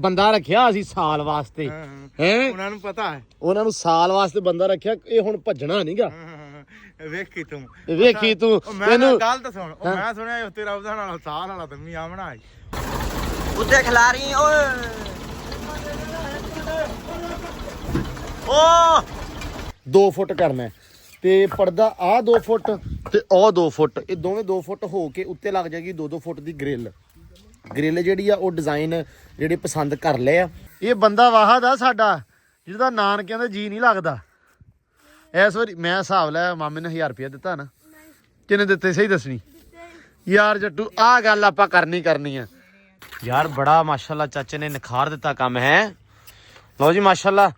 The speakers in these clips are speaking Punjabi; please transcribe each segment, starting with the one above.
ਬੰਦਾ ਰੱਖਿਆ ਅਸੀਂ ਸਾਲ ਵਾਸਤੇ ਹੈ ਉਹਨਾਂ ਨੂੰ ਪਤਾ ਹੈ ਉਹਨਾਂ ਨੂੰ ਸਾਲ ਵਾਸਤੇ ਬੰਦਾ ਰੱਖਿਆ ਇਹ ਹੁਣ ਭੱਜਣਾ ਨਹੀਂਗਾ ਵੇਖੀ ਤੂੰ ਤੈਨੂੰ ਗੱਲ ਤਾਂ ਸੁਣ ਮੈਂ ਸੁਣਿਆ ਤੇਰਾ ਉਹਦਾ ਨਾਲ ਸਾਲ ਵਾਲਾ ਦਮੀ ਆਵਣਾ ਆਈ ਉੱਤੇ ਖਿਲਾ ਰਹੀ ਓਏ ਓ 2 ਫੁੱਟ ਕਰਨਾ ਤੇ ਪਰਦਾ ਆ 2 ਫੁੱਟ ਤੇ ਉਹ 2 ਫੁੱਟ ਇਹ ਦੋਵੇਂ 2 ਫੁੱਟ ਹੋ ਕੇ ਉੱਤੇ ਲੱਗ ਜਾਏਗੀ 2-2 ਫੁੱਟ ਦੀ ਗ੍ਰਿਲ ਜਿਹੜੀ ਆ ਉਹ ਡਿਜ਼ਾਈਨ ਜਿਹੜੇ ਪਸੰਦ ਕਰ ਲਏ ਆ ਇਹ ਬੰਦਾ ਵਾਹਦ ਆ ਸਾਡਾ ਜਿਹਦਾ ਨਾਨਕਿਆਂ ਦਾ ਜੀ ਨਹੀਂ ਲੱਗਦਾ ਇਸ ਵਾਰੀ ਮੈਂ ਹਿਸਾਬ ਲਿਆ ਮਾਮੇ ਨੇ 1000 ਰੁਪਇਆ ਦਿੱਤਾ ਨਾ ਕਿੰਨੇ ਦਿੱਤੇ ਸਹੀ ਦੱਸਣੀ ਯਾਰ ਜੱਟੂ ਆਹ ਗੱਲ ਆਪਾਂ ਕਰਨੀ ਆ ਯਾਰ ਬੜਾ ਮਾਸ਼ਾਅੱਲਾ ਚਾਚੇ ਨੇ ਨਿਖਾਰ ਦਿੱਤਾ ਕੰਮ ਹੈ ਲਓ ਜੀ ਮਾਸ਼ਾਅੱਲਾ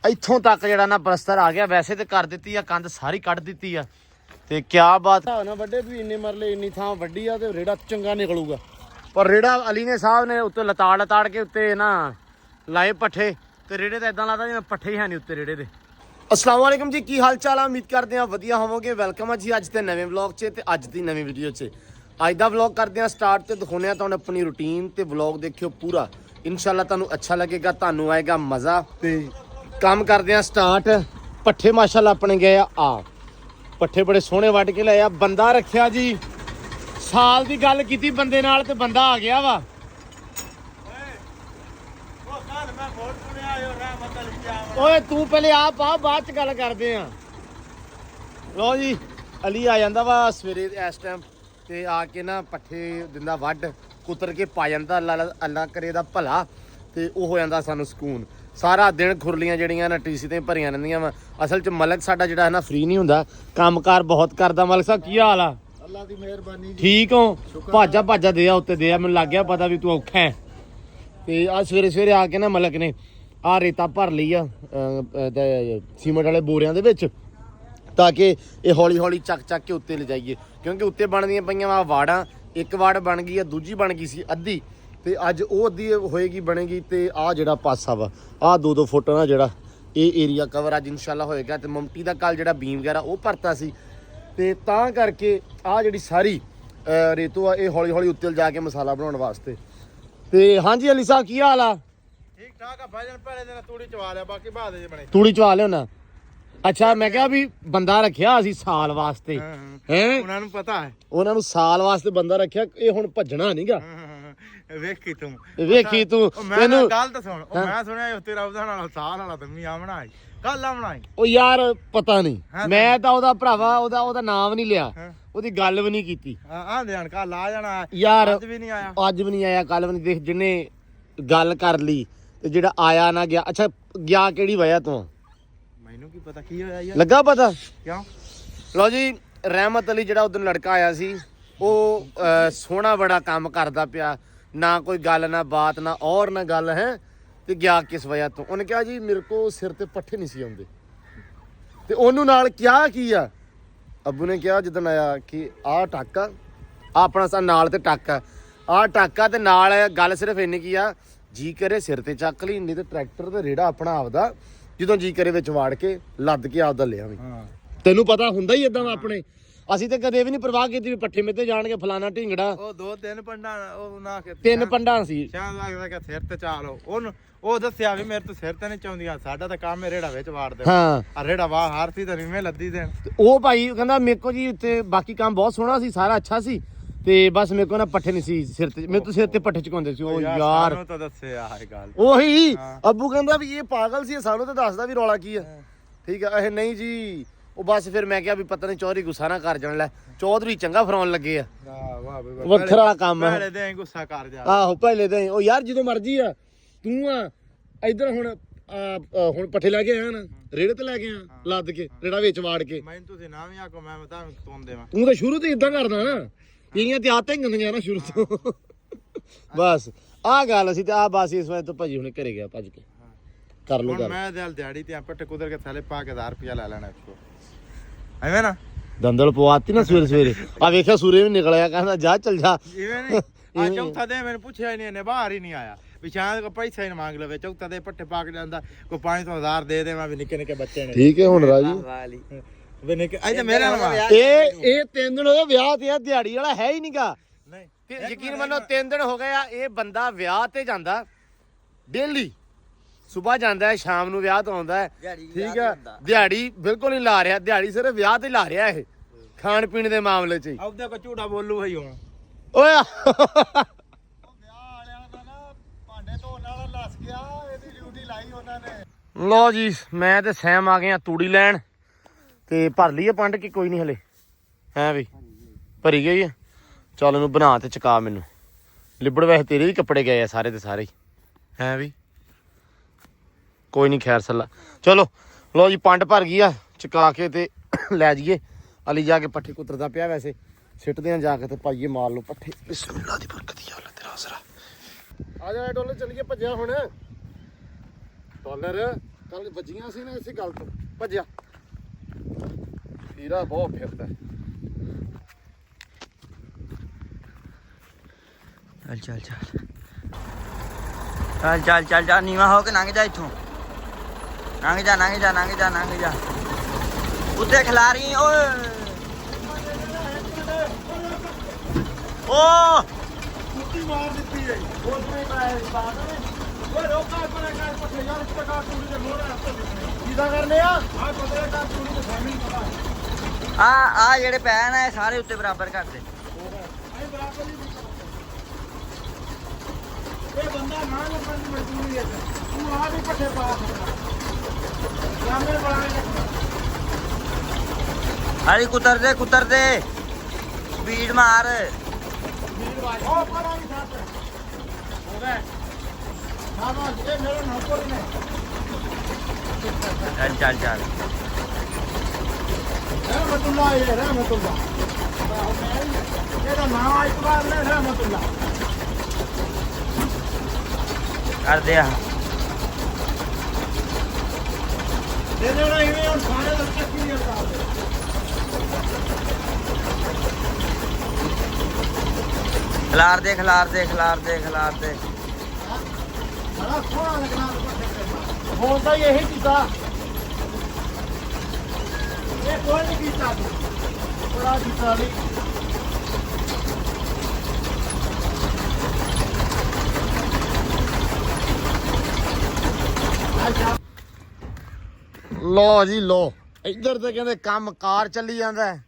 ਇੱਥੋਂ ਤੱਕ ਜਿਹੜਾ ਨਾ ਪਲਸਤਰ ਆ ਗਿਆ ਵੈਸੇ ਤੇ ਕਰ ਦਿੱਤੀ ਆ ਕੰਧ ਸਾਰੀ ਕੱਢ ਦਿੱਤੀ ਆ ਤੇ ਕਿਆ ਬਾਤ ਨਾ ਵੱਡੇ ਵੀ ਇੰਨੇ ਮਰਲੇ ਇੰਨੀ ਥਾਂ ਵੱਡੀ ਆ ਤੇ ਰੇੜਾ ਚੰਗਾ ਨਿਕਲੂਗਾ ਪਰ ਰੇੜਾ ਅਲੀ ਨੇ ਸਾਹਿਬ ਨੇ ਉੱਤੇ ਲਤਾੜ ਕੇ ਉੱਤੇ ਨਾ ਲਾਏ ਪੱਠੇ ਤੇ ਰੇੜੇ ਤਾਂ ਇਦਾਂ ਲੱਗਦਾ ਜਿਵੇਂ ਪੱਠੇ ਹੀ ਹੈ ਨਹੀਂ ਉੱਤੇ ਰੇੜੇ ਦੇ अस्सलाम वालेकुम जी की हाल चाल है उम्मीद करते हैं वधिया होवोगे वेलकम है जी अज के नवे व्लॉग च अज की नवी वीडियो च अज का व्लॉग करते हैं स्टार्ट तो दिखाने तुहानू अपनी रूटीन तो व्लॉग देखियो पूरा इंशाल्लाह तुहानू अच्छा लगेगा तुहानू आएगा मज़ा तो काम करते हैं स्टार्ट पट्ठे माशाल्लाह अपने गए आ पट्ठे बड़े सोहने वट के लाए बंदा रखिया जी साल की गल की बंदे नाल ते बंदा आ गया वा ਓਏ ਤੂੰ ਪਹਿਲੇ ਆਪ ਆ ਬਾਅਦ ਚ ਗੱਲ ਕਰਦੇ ਆ ਲੋ ਜੀ ਅਲੀ ਆ ਜਾਂਦਾ ਵਾ ਸਵੇਰੇ ਇਸ ਟਾਈਮ ਤੇ ਆ ਕੇ ਨਾ ਪੱਠੇ ਦਿੰਦਾ ਵੱਢ ਕੁੱਤਰ ਕੇ ਪਾ ਜਾਂਦਾ ਅੱਲਾ ਕਰੇ ਦਾ ਭਲਾ ਤੇ ਉਹ ਹੋ ਜਾਂਦਾ ਸਾਨੂੰ ਸਕੂਨ ਸਾਰਾ ਦਿਨ ਖੁਰਲੀਆਂ ਜਿਹੜੀਆਂ ਨਾ ਟੀਸੀ ਤੇ ਭਰੀਆਂ ਰਹਿੰਦੀਆਂ ਵਾ ਅਸਲ ਚ ਮਲਕ ਸਾਡਾ ਜਿਹੜਾ ਹੈ ਨਾ ਫ੍ਰੀ ਨਹੀਂ ਹੁੰਦਾ ਕੰਮਕਾਰ ਬਹੁਤ ਕਰਦਾ ਮਲਕ ਸਾਹਿਬ ਕੀ ਹਾਲ ਆ ਅੱਲਾ ਦੀ ਮਿਹਰਬਾਨੀ ਠੀਕ ਹੋ ਭਾਜਾ ਦੇ ਆ ਉੱਤੇ ਦੇ ਆ ਮੈਨੂੰ ਲੱਗ ਗਿਆ ਪਤਾ ਵੀ ਤੂੰ ਔਖਾ ਹੈ ਤੇ ਆ ਸਵੇਰੇ ਆ ਕੇ ਨਾ ਮਲਕ ਨੇ ਆ ਰੇਤਾ ਭਰ ਲਈ ਆ ਸੀਮੈਂਟ ਵਾਲੇ ਬੋਰਿਆਂ ਦੇ ਵਿੱਚ ਤਾਂ ਕਿ ਇਹ ਹੌਲੀ ਹੌਲੀ ਚੱਕ ਕੇ ਉੱਤੇ ਲਿਜਾਈਏ ਕਿਉਂਕਿ ਉੱਤੇ ਬਣਦੀਆਂ ਪਈਆਂ ਵਾ ਵਾੜਾਂ ਇੱਕ ਵਾੜ ਬਣ ਗਈ ਆ ਦੂਜੀ ਬਣ ਗਈ ਸੀ ਅੱਧੀ ਤੇ ਅੱਜ ਉਹ ਅੱਧੀ ਹੋਏਗੀ ਬਣੇਗੀ ਤੇ ਆ ਜਿਹੜਾ ਪਾਸਾ ਵਾ ਆ 2-2 ਫੁੱਟ ਨਾ ਜਿਹੜਾ ਇਹ ਏਰੀਆ ਕਵਰ ਅੱਜ ਇਨਸ਼ਾਅੱਲਾ ਹੋਏਗਾ ਤੇ ਮਮਟੀ ਦਾ ਕੱਲ ਜਿਹੜਾ ਬੀਮ ਵਗੈਰਾ ਉਹ ਭਰਤਾ ਸੀ ਤੇ ਤਾਂ ਕਰਕੇ ਆ ਜਿਹੜੀ ਸਾਰੀ ਰੇਤੂ ਆ ਇਹ ਹੌਲੀ ਹੌਲੀ ਉੱਤੇ ਜਾ ਕੇ ਮਸਾਲਾ ਬਣਾਉਣ ਵਾਸਤੇ ਤੇ ਹਾਂਜੀ ਅਲੀ ਸਾਹਿਬ ਕੀ ਹਾਲ ਆ ਠੀਕ ਠਾਕ ਆ ਭਾਜਨ ਪਹਿਲੇ ਦਿਨ ਤੂੜੀ ਚਵਾ ਲਿਆ ਬਾਕੀ ਬਾਅਦ ਵਿੱਚ ਬਣੇ ਤੂੜੀ ਚਵਾ ਲਿਓ ਅੱਛਾ ਮੈਂ ਕਿਹਾ ਵੀ ਬੰਦਾ ਰੱਖਿਆ ਅਸੀਂ ਸਾਲ ਵਾਸਤੇ ਹੈ ਉਹਨਾਂ ਨੂੰ ਪਤਾ ਹੈ ਉਹਨਾਂ ਨੂੰ ਸਾਲ ਵਾਸਤੇ ਬੰਦਾ ਰੱਖਿਆ ਇਹ ਹੁਣ ਭੱਜਣਾ ਨਹੀਂਗਾ ਵੇਖੀ ਤੂੰ ਤੈਨੂੰ ਗੱਲ ਤਾਂ ਸੁਣ ਮੈਂ ਸੁਣਿਆ ਤੇਰਾ ਉਹਦਾ ਨਾਲ ਸਾਲ ਵਾਲਾ ਦਮੀ ਆਵਣਾ ਆਈ ਕੱਲ ਆਵਣਾ ਆਈ ਉਹ ਯਾਰ ਪਤਾ ਨਹੀਂ ਮੈਂ ਤਾਂ ਉਹਦਾ ਭਰਾਵਾ ਉਹਦਾ ਨਾਮ ਨਹੀਂ ਲਿਆ ਉਹਦੀ ਗੱਲ ਵੀ ਨਹੀਂ ਕੀਤੀ ਆ ਧਿਆਨ ਕੱਲ ਆ ਜਾਣਾ ਯਾਰ ਅੱਜ ਵੀ ਨਹੀਂ ਆਇਆ ਕੱਲ ਵੀ ਨਹੀਂ ਦੇਖ ਜਿੰਨੇ ਗੱਲ ਕਰ ਲਈ ਤੇ ਜਿਹੜਾ ਆਇਆ ਨਾ ਗਿਆ ਅੱਛਾ ਗਿਆ ਕਿਹੜੀ ਵਜ੍ਹਾ ਤੋਂ ਮੈਨੂੰ ਕੀ ਪਤਾ ਕੀ ਹੋਇਆ ਯਾਰ ਲੱਗਾ ਪਤਾ ਕਿਉਂ ਲਓ ਜੀ ਰਹਿਮਤ ਅਲੀ ਜਿਹੜਾ ਉਦੋਂ ਲੜਕਾ ਆਇਆ ਸੀ ਉਹ ਸੋਹਣਾ ਬੜਾ ਕੰਮ ਕਰਦਾ ਪਿਆ ਨਾ ਕੋਈ ਗੱਲ ਨਾ ਬਾਤ ਨਾ ਔਰ ਨਾ ਗੱਲ ਹੈ ਤੇ ਗਿਆ ਕਿਸ ਵਜ੍ਹਾ ਤੋਂ ਉਹਨੇ ਕਿਹਾ ਜੀ ਮੇਰੇ ਕੋ ਸਿਰ ਤੇ ਪੱਠੇ ਨਹੀਂ ਸੀ ਆਉਂਦੇ ਤੇ ਉਹਨੂੰ ਨਾਲ ਕਿਹਾ ਕੀ ਆ ਅੱਬੂ ਨੇ ਕਿਹਾ ਜਦੋਂ ਆਇਆ ਕਿ ਆਹ ਟਾਕਾ ਆਪਣਾ ਸਾ ਨਾਲ ਤੇ ਟਾਕਾ ਆਹ ਟਾਕਾ ਤੇ ਨਾਲ ਗੱਲ ਸਿਰਫ ਇੰਨੀ ਕੀ ਆ ਜੀ ਕਰੇ ਸਿਰ ਤੇ ਚੱਕ ਲਈ ਨਹੀਂ ਤੇ ਟਰੈਕਟਰ ਤੇ ਰੇੜਾ ਆਪਣਾ ਆਪਦਾ ਜਦੋਂ ਜੀ ਕਰੇ ਵਿੱਚ ਵਾੜ ਕੇ ਲੱਦ ਕੇ ਆਪਦਾ ਲਿਆਵੀਂ ਤੈਨੂੰ ਪਤਾ ਹੁੰਦਾ ਹੀ ਇਦਾਂ ਆਪਣੇ ਅਸੀਂ ਤੇ ਕਦੇ ਵੀ ਨਹੀਂ ਪਰਵਾਹ ਕੀਤੀ ਵੀ ਪੱਠੇ ਮੇਤੇ ਜਾਣਗੇ ਫਲਾਣਾ ਢਿੰਗੜਾ ਉਹ 2-3 ਪੰਡਾਂ ਉਹ ਨਾ ਕਿ 3 ਪੰਡਾਂ ਸੀ ਸ਼ਾਮ ਲੱਗਦਾ ਕਿ ਸਿਰ ਤੇ ਚਾਲੋ ਉਹਨੂੰ ਉਹ ਦੱਸਿਆ ਵੀ ਮੇਰੇ ਤੋਂ ਸਿਰ ਤੇ ਨਹੀਂ ਚਾਉਂਦੀਆਂ ਸਾਡਾ ਤਾਂ ਕੰਮ ਹੈ ਰੇੜਾ ਵਿੱਚ ਵਾੜ ਦੇ ਹਾਂ ਆ ਰੇੜਾ ਵਾਹ ਹਾਰਤੀ ਤਾਂ ਰਿਵੇਂ ਲੱਦੀ ਦੇਣ ਉਹ ਭਾਈ ਕਹਿੰਦਾ ਮੇਰੇ ਕੋ ਜੀ ਉੱਤੇ ਬਾਕੀ ਕੰਮ ਬਹੁਤ ਸੋਹਣਾ ਸੀ ਸਾਰਾ ਅੱਛਾ ਸੀ ਤੇ ਬਸ ਮੇਰੇ ਕੋ ਨਾ ਪੱਠੇ ਨਹੀਂ ਸੀ ਸਿਰ ਤੇ ਮੇਰੇ ਤੋਂ ਸਿਰ ਤੇ ਪੱਠੇ ਚੁਕਾਉਂਦੇ ਸੀ ਉਹ ਯਾਰ ਸਾਨੂੰ ਤਾਂ ਦੱਸਿਆ ਇਹ ਗੱਲ ਉਹੀ ਅੱਬੂ ਕਹਿੰਦਾ ਵੀ ਇਹ ਪਾਗਲ ਸੀ ਸਾਨੂੰ ਤਾਂ ਦੱਸਦਾ ਵੀ ਰੌਲਾ ਕੀ ਆ ਠੀਕ ਆ ਇਹ ਨਹੀਂ ਜੀ ਉਹ ਬਸ ਫਿਰ ਮੈਂ ਕਿਹਾ ਵੀ ਪਤਾ ਨਹੀਂ ਚੌਧਰੀ ਗੁੱਸਾ ਨਾ ਕਰ ਜਾਣ ਲੈ ਚੌਧਰੀ ਚੰਗਾ ਫਰਾਉਣ ਲੱਗੇ ਆ ਵਾਹ ਵੱਖਰਾ ਕੰਮ ਪਹਿਲੇ ਦੇ ਗੁੱਸਾ ਕਰ ਜਾ ਆਹੋ ਪਹਿਲੇ ਦੇ ਉਹ ਯਾਰ ਜਦੋਂ ਮਰਜੀ ਆ ਤੂੰ ਆ ਇੱਧਰ ਹੁਣ ਪੱਠੇ ਲੈ ਕੇ ਆਇਆ ਨਾ ਰੇੜੇ ਤੇ ਲੈ ਕੇ ਆ ਲੱਦ ਕੇ ਰੇੜਾ ਵਿੱਚ ਵਾੜ ਕੇ ਮੈਨੂੰ ਤੁਸੀਂ ਨਾ ਵੀ ਆਖੋ ਮੈਂ ਤਾਂ ਤੁਮ ਦੇਵਾਂ ਤੂੰ ਤਾਂ ਸ਼ੁਰੂ ਤੋਂ ਇਦਾਂ ਕਰਦਾ ਨਾ ਇਹਦੀਆਂ ਤੇ ਆਤਾਂ ਹੀ ਗੰਦੀਆਂ ਨਾ ਸ਼ੁਰੂ ਤੋਂ ਬਸ ਆਹ ਗੱਲ ਸੀ ਤੇ ਆਹ ਬਸ ਇਸ ਵਜ੍ਹਾ ਤੋਂ ਭਾਜੀ ਹੁਣੇ ਘਰੇ ਗਿਆ ਭੱਜ ਕੇ ਕਰ ਲੋ ਗੱਲ ਮੈਂ ਦਿਲ ਦਿਹਾੜੀ ਤੇ ਪੱਟੇ ਕੁਦਰ ਕੇ ਥੱਲੇ ਪਾ ਕੇ 1000 ਰੁਪਇਆ ਲੈ ਲੈਣਾ ਇਸਕੋ ਐਵੇਂ ਨਾ ਦੰਦਲ ਪਵਾਤੀ ਨਾ ਸਵੇਰੇ ਆ ਵੇਖਿਆ ਸੂਰੇ ਵੀ ਨਿਕਲਿਆ ਕਹਿੰਦਾ ਜਾ ਚੱਲ ਜਾ ਇਵੇਂ ਨਹੀਂ ਆ ਚੌਥਾ ਦੇ ਮੈਨੂੰ ਪੁੱਛਿਆ ਹੀ ਨਹੀਂ ਇਹਨੇ ਬਾਹਰ ਹੀ ਨਹੀਂ ਆਇਆ ਵੀ ਸ਼ਾਇਦ ਕੋ ਪੈਸਾ ਹੀ ਨਾ ਮੰਗ ਲਵੇ ਚੌਥਾ ਦੇ ਪੱਟੇ ਪਾ ਕੇ ਜਾਂਦਾ ਕੋਈ 500,000 ਦੇ ਦੇਵਾਂ ਵੀ ਨਿੱਕੇ ਨਿੱਕੇ ਬੱਚੇ ਨੇ ਠੀਕ ਹੈ ਹੁਣ ਰਾਜੀ ਵੀ ਨਿੱਕੇ ਅਜੇ ਮੇਰੇ ਨਾਲ ਇਹ 3 ਦਿਨ ਹੋ ਵਿਆਹ ਤੇ ਆ ਦਿਹਾੜੀ ਵਾਲਾ ਹੈ ਹੀ ਨਹੀਂਗਾ ਨਹੀਂ ਤੇ ਯਕੀਨ ਮੰਨੋ 3 ਦਿਨ ਹੋ ਗਏ ਆ ਇਹ ਬੰਦਾ ਵਿਆਹ ਤੇ ਜਾਂਦਾ ਡੇਲੀ ਸਵੇਰ ਜਾਂਦਾ ਹੈ, ਸ਼ਾਮ ਨੂੰ ਵਿਆਹ ਤੋਂ ਆਉਂਦਾ ਹੈ। ਦਿਹਾੜੀ ਠੀਕ ਵਿਆਹ ਹੈ, ਤੇ ਹੁੰਦਾ। ਦਿਹਾੜੀ ਬਿਲਕੁਲ ਨਹੀਂ ਲਾ ਰਿਹਾ, ਦਿਹਾੜੀ ਸਿਰਫ ਵਿਆਹ ਤੇ ਲਾ ਰਿਹਾ ਇਹ ਖਾਣ ਪੀਣ ਦੇ ਮਾਮਲੇ 'ਚ ਹੀ। ਆਪਦੇ ਕੋ ਝੂਠਾ ਬੋਲੂ ਭਾਈ ਹੁਣ ਓਏ ਵਿਆਹ ਵਾਲਿਆਂ ਦਾ ਨਾ ਭਾਂਡੇ ਧੋਣ ਵਾਲਾ ਲੱਸ ਗਿਆ, ਇਹਦੀ ਡਿਊਟੀ ਲਾਈ ਉਹਨਾਂ ਨੇ। ਲੋ ਜੀ ਮੈਂ ਤੇ ਸੈਮ ਆ ਗਏ ਆ ਤੂੜੀ ਲੈਣ ਤੇ ਭਰ ਲਈਏ ਪੰਡ ਕਿ ਕੋਈ ਨਹੀਂ ਹਲੇ ਹੈ ਵੀ ਭਰੀ ਗਈ ਆ। ਚੱਲ ਇਹਨੂੰ ਬਣਾ ਤੇ ਚਕਾ ਮੈਨੂੰ ਲਿਬੜ। ਵੈਸੇ ਤੇਰੇ ਵੀ ਕੱਪੜੇ ਗਏ ਆ ਸਾਰੇ ਦੇ ਸਾਰੇ ਹੀ ਹੈ ਵੀ ਕੋਈ ਨਹੀਂ ਖੈਰ ਸੱਲਾ। ਚਲੋ ਲੋ ਜੀ ਪੰਡ ਭਰ ਗਈ ਆ, ਚਕਾ ਕੇ ਤੇ ਲੈ ਜਾਈਏ। ਅਲੀ ਜਾ ਕੇ ਪੱਠੇ ਕੁੱਤਰਦਾ ਪਿਆ, ਵੈਸੇ ਸਿੱਟਦੇ ਆ ਜਾ ਕੇ ਤੇ ਪਾਈਏ ਮਾਰ ਲਓ ਪੱਠੇ। ਬਿਸਮਿਲ੍ਲਾ ਦੀ ਬਰਕਤ ਹੀ ਅੱਲਾ ਤੇਰਾ ਆਸਰਾ। ਆ ਜਾ ਡਾਲਰ ਚੱਲੀਏ, ਭੱਜਿਆ ਹੁਣ ਡਾਲਰ ਕੱਲ ਵੱਜੀਆਂ ਸੀ ਨਾ ਇਸੇ ਗੱਲ ਤੋਂ ਭੱਜਿਆ। ਹੀਰਾ ਬਹੁਤ ਫਿਰਦਾ। ਚੱਲ ਚੱਲ ਚੱਲ ਜਾ ਨੀਵਾ ਹੋ ਕੇ ਲੰਘ ਜਾ ਇੱਥੋਂ। ਲੰਘ ਜਾ ਉੱਤੇ ਖਿਲਾਰੀ ਓਏ ਓ ਕੁੱਤੀ ਮਾਰ ਦਿੱਤੀ ਹੈ ਉਸ ਨੇ ਕਾਇ ਬਾਤ ਨੇ। ਓਏ ਰੋਕਾ ਪਰ ਕਾਇ ਪੱਠੇ ਯਾਰ ਟਕਾ ਟੂੜੀ ਦੇ ਮੋੜਾ ਹੱਥ ਕਿਦਾਂ ਕਰਨੇ ਆ? ਆ ਪਤਲੇ ਕਾ ਟੂੜੀ ਦੇ ਸਾਹਮਣੇ ਪਤਾ ਆ ਜਿਹੜੇ ਪੈਨ ਆ ਇਹ ਸਾਰੇ ਉੱਤੇ ਬਰਾਬਰ ਕਰ ਦੇ। ਆਈ ਬਰਾਬਰ ਹੀ ਇਹ ਬੰਦਾ ਨਾ ਲੱਗਣ ਦੀ ਮਜਬੂਰੀ ਹੈ। ਤੂੰ ਆ ਵੀ ਪੱਠੇ ਪਾ ਲਾਮੇ ਬਣਾਏ ਅਰੇ ਕੁੱਤਰ ਦੇ ਸਪੀਡ ਮਾਰ। ਉਹ ਪਰਾਂ ਵੀ ਸਾਥ ਹੋ ਗਿਆ ਨਾ ਇਹ ਮੇਰੇ ਨੌਕਰ ਨੇ। ਚੱਲ ਰਹਿਮਤੁल्लाह ਇਹ ਰਹਿਮਤੁल्लाह ਇਹਦਾ ਨਾਮ ਇੱਕ ਵਾਰ ਲੈ ਰਹਿਮਤੁल्लाह ਕਰਦੇ ਆ। ਦੇ ਦੇਣਾ ਇਵੇਂ ਹੁਣ ਸਾਰੇ ਦਾ ਚੱਕੀ ਨਹੀਂ ਕਰਦਾ। ਖਿਲਾਰ ਦੇ ਬੜਾ ਸੋਹਣਾ ਲੱਗਣਾ ਹੁਣ ਤਾਂ ਇਹੀ ਕੀਤਾ। ਇਹ ਕੋਈ ਨਹੀਂ ਕੀਤਾ ਤੂੰ ਬੜਾ ਕੀਤਾ ਨਹੀਂ। ਲੋ ਜੀ ਲੋ, ਇੱਧਰ ਤੇ ਕਹਿੰਦੇ ਕੰਮ ਕਾਰ ਚੱਲੀ ਜਾਂਦਾ ਹੈ।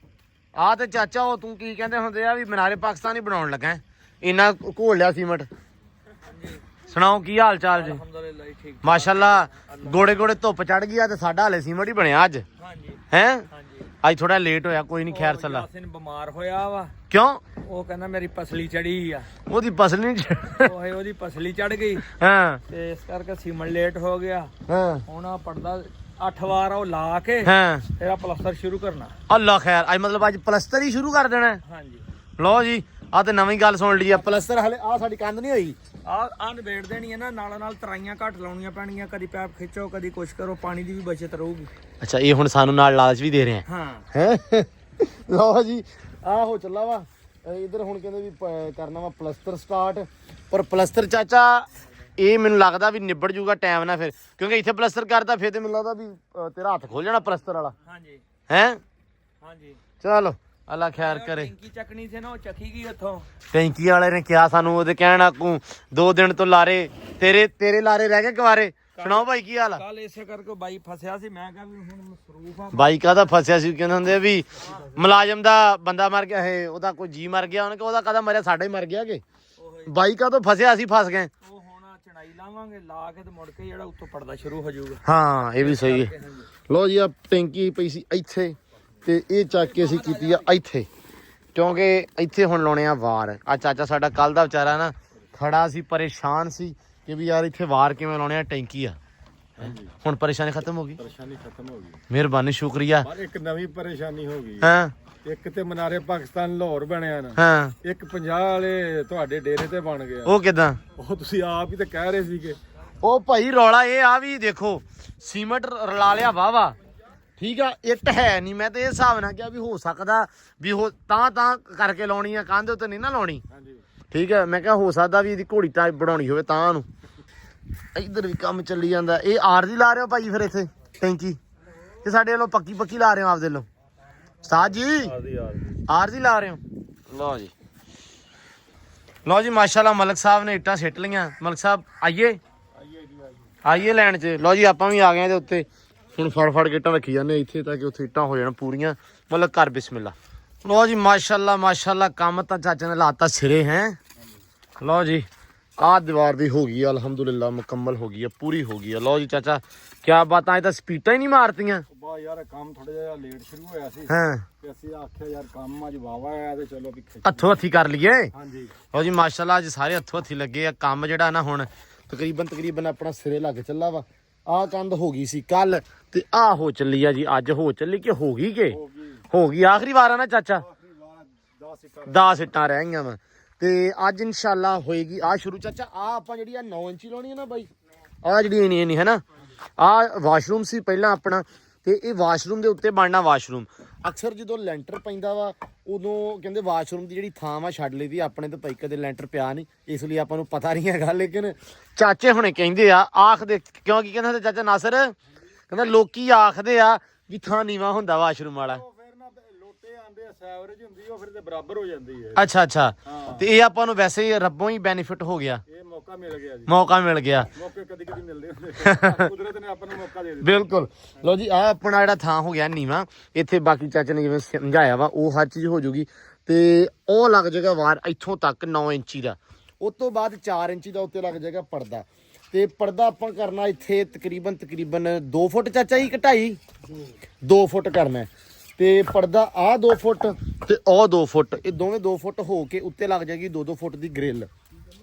ਆ ਤੇ ਚਾਚਾ ਉਹ ਤੂੰ ਕੀ ਕਹਿੰਦੇ ਹੁੰਦੇ ਆ ਵੀ ਮਨਾਰੇ ਪਾਕਿਸਤਾਨੀ ਬਣਾਉਣ ਲੱਗਾ ਹੈ। ਇੰਨਾ ਘੋਲ ਲਿਆ ਸੀਮਟ। ਸੁਣਾਓ ਕੀ ਹਾਲ ਚਾਲ ਜੀ? ਅਲਹਮਦੁਲਿਲਾ ਠੀਕ ਮਾਸ਼ਾਅੱਲਾ ਗੋੜੇ ਗੋੜੇ ਧੁੱਪ ਚੜ ਗਈ ਆ ਤੇ ਸਾਡਾ ਹਲੇ ਸੀਮਟ ਹੀ ਬਣਿਆ ਅੱਜ ਹਾਂਜੀ ਹੈ। ਹਾਂਜੀ ਅੱਜ ਥੋੜਾ ਲੇਟ ਹੋਇਆ, ਕੋਈ ਨਹੀਂ ਖੈਰ ਸੱਲਾ। ਯਾਸਿਨ ਬਿਮਾਰ ਹੋਇਆ ਵਾ, ਕਿਉਂ? ਉਹ ਕਹਿੰਦਾ ਮੇਰੀ ਪਸਲੀ ਚੜੀ ਆ। ਉਹਦੀ ਪਸਲ ਨਹੀਂ ਉਹਦੀ ਪਸਲੀ ਚੜ ਗਈ ਹਾਂ ਤੇ ਇਸ ਕਰਕੇ ਸੀਮਨ ਲੇਟ ਹੋ ਗਿਆ। ਹਾਂ ਹੁਣ ਆ ਪੜਦਾ 8 ਵਾਰ ਉਹ ਲਾ ਕੇ ਹਾਂ। ਫਿਰ ਆ ਪਲਸਤਰ ਸ਼ੁਰੂ ਕਰਨਾ। ਅੱਲਾ ਖੈਰ, ਅੱਜ ਮਤਲਬ ਅੱਜ ਪਲਸਤਰ ਹੀ ਸ਼ੁਰੂ ਕਰ ਦੇਣਾ ਹੈ। ਹਾਂਜੀ ਲਓ ਜੀ ਆ ਤੇ ਨਵੀਂ ਗੱਲ ਸੁਣ ਲਈ ਆ। ਪਲਸਤਰ ਹਲੇ ਆ ਸਾਡੀ ਕੰਧ ਨਹੀਂ ਹੋਈ। ਆ ਨਿਬੇੜ ਦੇਣੀ ਹੈ ਨਾ, ਨਾਲ ਤਰਾਈਆਂ ਘੱਟ ਲਾਉਣੀਆਂ ਪੈਣੀਆਂ। ਕਦੀ ਪੈਪ ਖਿੱਚੋ ਕਦੀ ਕੁਛ ਕਰੋ, ਪਾਣੀ ਦੀ ਵੀ ਬਚਤ ਰਹੂਗੀ। ਅੱਛਾ ਇਹ ਹੁਣ ਸਾਨੂੰ ਨਾਲ ਲਾਲਚ ਵੀ ਦੇ ਰਹੇ ਆ ਹਾਂ ਹੈ। ਲਓ ਜੀ ਆਹੋ ਚੱਲਾ ਵਾ ਇਧਰ। ਹੁਣ ਕਹਿੰਦੇ ਵੀ ਕਰਨਾ ਵਾ ਪਲਸਤਰ ਸਟਾਰਟ। ਪਰ ਪਲਸਤਰ ਚਾਚਾ ਇਹ ਮੈਨੂੰ ਲੱਗਦਾ ਵੀ ਨਿਬੜ ਜੂਗਾ ਟਾਈਮ ਨਾਲ ਫਿਰ, ਕਿਉਂਕਿ ਇੱਥੇ ਪਲਸਤਰ ਕਰਦਾ ਫਿਰ ਤੇ ਮੈਨੂੰ ਲੱਗਦਾ ਵੀ ਤੇਰਾ ਹੱਥ ਖੋਲ ਜਾਣਾ ਪਲਸਤਰ ਵਾਲਾ ਹਾਂਜੀ ਹੈ। ਹਾਂਜੀ ਚਲੋ ਅੱਲਾ ਖੈਰ ਕਰੇ। ਟੈਂਕੀ ਚੱਕਣੀ ਸੀ ਨਾ, ਉਹ ਚੱਕੀ ਗਈ ਉੱਥੋਂ। ਟੈਂਕੀ ਵਾਲੇ ਨੇ ਕਿਹਾ ਸਾਨੂੰ, ਉਹਦੇ ਕਹਿਣਾ ਕੋ 2 ਦਿਨ ਤੋਂ ਲਾਰੇ ਤੇਰੇ ਲਾਰੇ ਰਹਿ ਗਏ ਕੁਆਰੇ। ਸੁਣਾਓ ਭਾਈ ਕੀ ਹਾਲ ਆ? ਕੱਲ ਇਸੇ ਕਰਕੇ ਬਾਈ ਫਸਿਆ ਸੀ। ਮੈਂ ਕਿਹਾ ਵੀ ਹੁਣ ਮਸਰੂਫ ਆ। ਬਾਈ ਕਾਹਦਾ ਫਸਿਆ ਸੀ? ਕਹਿੰਦੇ ਹੁੰਦੇ ਆ ਵੀ ਮੁਲਾਜ਼ਮ ਦਾ ਬੰਦਾ ਮਰ ਗਿਆ ਹੈ, ਉਹਦਾ ਕੋਈ ਜੀ ਮਰ ਗਿਆ। ਉਹਨੇ ਕਿਹਾ ਉਹਦਾ ਕਾਹਦਾ ਮਰਿਆ, ਸਾਡਾ ਹੀ ਮਰ ਗਿਆ ਕਿ ਬਾਈ ਕਾਹਤੋਂ ਫਸਿਆ, ਅਸੀਂ ਫਸ ਗਏ। ਉਹ ਹੁਣ ਚੜਾਈ ਲਾਵਾਂਗੇ, ਲਾ ਕੇ ਤੇ ਮੁੜ ਕੇ ਜਿਹੜਾ ਉੱਤੋਂ ਪੜਦਾ ਸ਼ੁਰੂ ਹੋ ਜਾਊਗਾ। ਹਾਂ ਇਹ ਵੀ ਸਹੀ ਹੈ। ਲੋ ਜੀ ਆ ਟੈਂਕੀ ਪਈ ਸੀ ਇੱਥੇ ਤੇ ਇਹ ਚੱਕ ਕੇ ਅਸੀਂ ਕੀਤੀ ਆ ਇੱਥੇ, ਕਿਉਂਕਿ ਇੱਥੇ ਹੁਣ ਲਾਉਣੇ ਆ ਵਾਰ। ਆ ਚਾਚਾ ਸਾਡਾ ਕੱਲ ਦਾ ਵਿਚਾਰਾ ਨਾ ਖੜਾ ਸੀ, ਪਰੇਸ਼ਾਨ ਸੀ ਕਿ ਵੀ ਯਾਰ ਇੱਥੇ ਵਾਰ ਕਿਵੇਂ ਲਾਉਣੇ ਆ, ਟੈਂਕੀ ਆ। ਹੁਣ ਪਰੇਸ਼ਾਨੀ ਖਤਮ ਹੋ ਗਈ। ਪਰੇਸ਼ਾਨੀ ਖਤਮ ਹੋ ਗਈ, ਮਿਹਰਬਾਨੀ ਸ਼ੁਕਰੀਆ। ਪਰ ਇੱਕ ਨਵੀਂ ਪਰੇਸ਼ਾਨੀ ਹੋ ਗਈ। ਹਾਂ ਇੱਕ ਤੇ ਮਨਾਰੇ ਪਾਕਿਸਤਾਨ ਲਾਹੌਰ ਬਣਿਆ ਨਾ, ਹਾਂ ਇੱਕ 50 ਵਾਲੇ ਤੁਹਾਡੇ ਡੇਰੇ ਤੇ ਬਣ ਗਿਆ। ਉਹ ਕਿਦਾਂ? ਉਹ ਤੁਸੀਂ ਆਪ ਹੀ ਤਾਂ ਕਹਿ ਰਹੇ ਸੀਗੇ। ਉਹ ਭਾਈ ਰੌਲਾ ਇਹ ਆ ਵੀ ਦੇਖੋ ਸੀਮਟ ਰਲਾ ਲਿਆ ਵਾਵਾ, ਠੀਕ ਆ, ਇੱਟ ਹੈ ਨਹੀਂ। ਮੈਂ ਤੇ ਇਹ ਹਿਸਾਬ ਨਾਲ ਕਿਹਾ ਵੀ ਹੋ ਸਕਦਾ ਵੀ ਉਹ ਤਾਂ ਕਰਕੇ ਲਾਉਣੀ ਆ, ਕੰਧ ਉੱਤੇ ਨਹੀਂ ਨਾ ਲਾਉਣੀ। ਹਾਂਜੀ ਠੀਕ ਹੈ, ਮੈਂ ਕਿਹਾ ਹੋ ਸਕਦਾ ਵੀ ਇਹਦੀ ਘੋੜੀ ਤਾਂ ਬਣਾਉਣੀ ਹੋਵੇ ਤਾਂ ਨੂੰ। ਇੱਧਰ ਵੀ ਕੰਮ ਚੱਲੀ ਜਾਂਦਾ। ਇਹ ਆਰਜ਼ੀ ਲਾ ਰਹੇ ਹੋ ਭਾਈ ਫਿਰ ਇੱਥੇ ਟੈਂਕੀ, ਤੇ ਸਾਡੇ ਵੱਲੋਂ ਪੱਕੀ ਲਾ ਰਹੇ ਹੋ ਆਪਦੇ ਵੱਲੋਂ? ਉਸਤਾਦ ਜੀ ਆਰਜ਼ੀ ਲਾ ਰਹੇ ਹੋ? ਲਓ ਜੀ ਮਾਸ਼ਾਅੱਲਾ ਮਲਕ ਸਾਹਿਬ ਨੇ ਇੱਟਾਂ ਸਿੱਟ ਲਈਆਂ। ਮਲਕ ਸਾਹਿਬ ਆਈਏ ਆਈਏ ਲੈਣ 'ਚ। ਲਓ ਜੀ ਆਪਾਂ ਵੀ ਆ ਗਏ ਇਹਦੇ ਉੱਤੇ। ਹੁਣ ਫੜ ਕੇ ਇੱਟਾਂ ਰੱਖੀ ਜਾਂਦੇ ਇੱਥੇ ਤਾਂ ਕਿ ਉੱਥੇ ਇੱਟਾਂ ਹੋ ਜਾਣ ਪੂਰੀਆਂ। ਮਤਲਬ ਕਰ ਬਿਸਮਿਲ੍ਲਾ। ਲਓ ਜੀ ਮਾਸ਼ਾਅੱਲਾ ਕੰਮ ਤਾਂ ਚਾਚੇ ਨੇ ਲਾਤਾ ਸਿਰੇ ਹੈ। ਲਓ ਜੀ ਆਹ ਦੀਵਾਰ ਵੀ ਹੋ ਗਈ ਆ ਅਲਹਮਦੁਲਿਲਾ, ਮੁਕੰਮਲ ਹੋ ਗਈ ਆ, ਪੂਰੀ ਹੋ ਗਈ ਆ। ਲਓ ਜੀ ਚਾਚਾ ਕਿਆ ਬਾਤਾਂ, ਇਹ ਤਾਂ ਸਪੀਟਾਂ ਹੀ ਨਹੀਂ ਮਾਰਤੀਆਂ। ਬਾ ਯਾਰ ਕੰਮ ਥੋੜਾ ਜਿਹਾ ਲੇਟ ਸ਼ੁਰੂ ਹੋਇਆ ਸੀ ਹਾਂ ਤੇ ਅਸੀਂ ਆਖਿਆ ਯਾਰ ਕੰਮ ਅੱਜ ਵਾਵਾ ਆਇਆ ਤੇ ਚਲੋ ਵੀ ਹੱਥੋਂ ਹੱਥੀ ਕਰ ਲਈਏ। ਹਾਂਜੀ ਲਓ ਜੀ ਮਾਸ਼ਾਅੱਲਾ ਅੱਜ ਸਾਰੇ ਹੱਥੋਂ ਹੱਥੀ ਲੱਗੇ ਆ। ਕੰਮ ਜਿਹੜਾ ਨਾ ਹੁਣ ਤਕਰੀਬਨ ਆਪਣਾ ਸਿਰੇ ਲੱਗ ਚੱਲਾ ਵਾ। ਆਹ ਕੰਧ ਹੋ ਗਈ ਸੀ ਕੱਲ ਤੇ ਆਹ ਹੋ ਚੱਲੀ ਆ ਜੀ ਅੱਜ। ਹੋ ਚੱਲੀ ਕਿ ਹੋ ਗਈ ਕਿ ਹੋ ਗਈ ਆਖਰੀ ਵਾਰ ਆ ਨਾ ਚਾਚਾ। 10 ਇੱਟਾਂ ਰਹਿ ਗਈਆਂ ਵਾ ਤੇ ਅੱਜ ਇਨਸ਼ਾਅੱਲਾ ਹੋਏਗੀ ਆ ਸ਼ੁਰੂ। ਚਾਚਾ ਆ ਆਪਾਂ ਜਿਹੜੀ ਆ 9 ਇੰਚੀ ਲਾਉਣੀ ਹੈ ਨਾ ਬਾਈ। ਆ ਜਿਹੜੀ ਨਹੀਂ ਹੈ ਨਾ, ਆ ਵਾਸ਼ਰੂਮ ਸੀ ਪਹਿਲਾਂ ਆਪਣਾ ਤੇ ਇਹ ਵਾਸ਼ਰੂਮ ਦੇ ਉੱਤੇ ਬਣਨਾ ਵਾਸ਼ਰੂਮ। ਅਕਸਰ ਜਦੋਂ ਲੈਂਟਰ ਪੈਂਦਾ ਵਾ ਉਦੋਂ ਕਹਿੰਦੇ ਵਾਸ਼ਰੂਮ ਦੀ ਜਿਹੜੀ ਥਾਂ ਵਾ ਛੱਡ ਲਈਦੀ। ਆਪਣੇ ਤਾਂ ਭਾਈ ਕਦੇ ਲੈਂਟਰ ਪਿਆ ਨਹੀਂ, ਇਸ ਲਈ ਆਪਾਂ ਨੂੰ ਪਤਾ ਨਹੀਂ ਹੈਗਾ। ਲੇਕਿਨ ਚਾਚੇ ਹੁਣੇ ਕਹਿੰਦੇ ਆ, ਆਖਦੇ ਕਿਉਂ ਕੀ ਕਹਿੰਦਾ ਚਾਚਾ ਨਾਸਰ ਕਹਿੰਦਾ ਲੋਕੀ ਆਖਦੇ ਆ ਵੀ ਥਾਂ ਨੀਵਾਂ ਹੁੰਦਾ ਵਾਸ਼ਰੂਮ ਵਾਲਾ। ਫਿਰ ਨਾ ਲੋਟੇ ਆਂਦੇ ਆ ਐਵਰੇਜ ਹੁੰਦੀ ਉਹ ਫਿਰ ਤੇ ਬਰਾਬਰ ਹੋ ਜਾਂਦੀ ਹੈ। ਅੱਛਾ ਤੇ ਇਹ ਆਪਾਂ ਨੂੰ ਵੈਸੇ ਹੀ ਰੱਬੋਂ ਹੀ ਬੈਨੀਫਿਟ ਹੋ ਗਿਆ। ਇਹ ਮੌਕਾ ਮਿਲ ਗਿਆ ਜੀ। ਮੌਕਾ ਮਿਲ ਗਿਆ। ਮੌਕੇ ਕਦੀ ਮਿਲਦੇ ਹੁੰਦੇ ਕੁਦਰਤ ਨੇ ਆਪਾਂ ਨੂੰ ਮੌਕਾ ਦੇ ਦਿੱਤਾ। ਬਿਲਕੁਲ। ਲਓ ਜੀ ਆਹ ਆਪਣਾ ਜਿਹੜਾ ਥਾਂ ਹੋ ਗਿਆ ਨੀਵਾਂ। ਇੱਥੇ ਬਾਕੀ ਚਾਚੇ ਨੇ ਜਿਵੇਂ ਸਮਝਾਇਆ ਵਾ ਉਹ ਹਰ ਚੀਜ਼ ਹੋ ਜੂਗੀ ਤੇ ਉਹ ਲੱਗ ਜਾਏਗਾ ਵਾਰ ਇੱਥੋਂ ਤੱਕ 9 ਇੰਚੀ ਦਾ। ਉਸ ਤੋਂ ਬਾਅਦ 4 ਇੰਚੀ ਦਾ ਉੱਤੇ ਲੱਗ ਜਾਏਗਾ ਪਰਦਾ। ਤੇ ਪਰਦਾ ਆਪਾਂ ਕਰਨਾ ਇੱਥੇ ਤਕਰੀਬਨ 2 ਫੁੱਟ ਚਾਚਾ ਜੀ, 2.5 ਫੁੱਟ ਕਰਨਾ ਤੇ ਪਰਦਾ ਆਹ 2 ਫੁੱਟ ਤੇ ਉਹ 2 ਫੁੱਟ, ਇਹ ਦੋਵੇਂ 2 ਫੁੱਟ ਹੋ ਕੇ ਉੱਤੇ ਲੱਗ ਜਾਏਗੀ 2 ਫੁੱਟ ਦੀ ਗ੍ਰਿਲ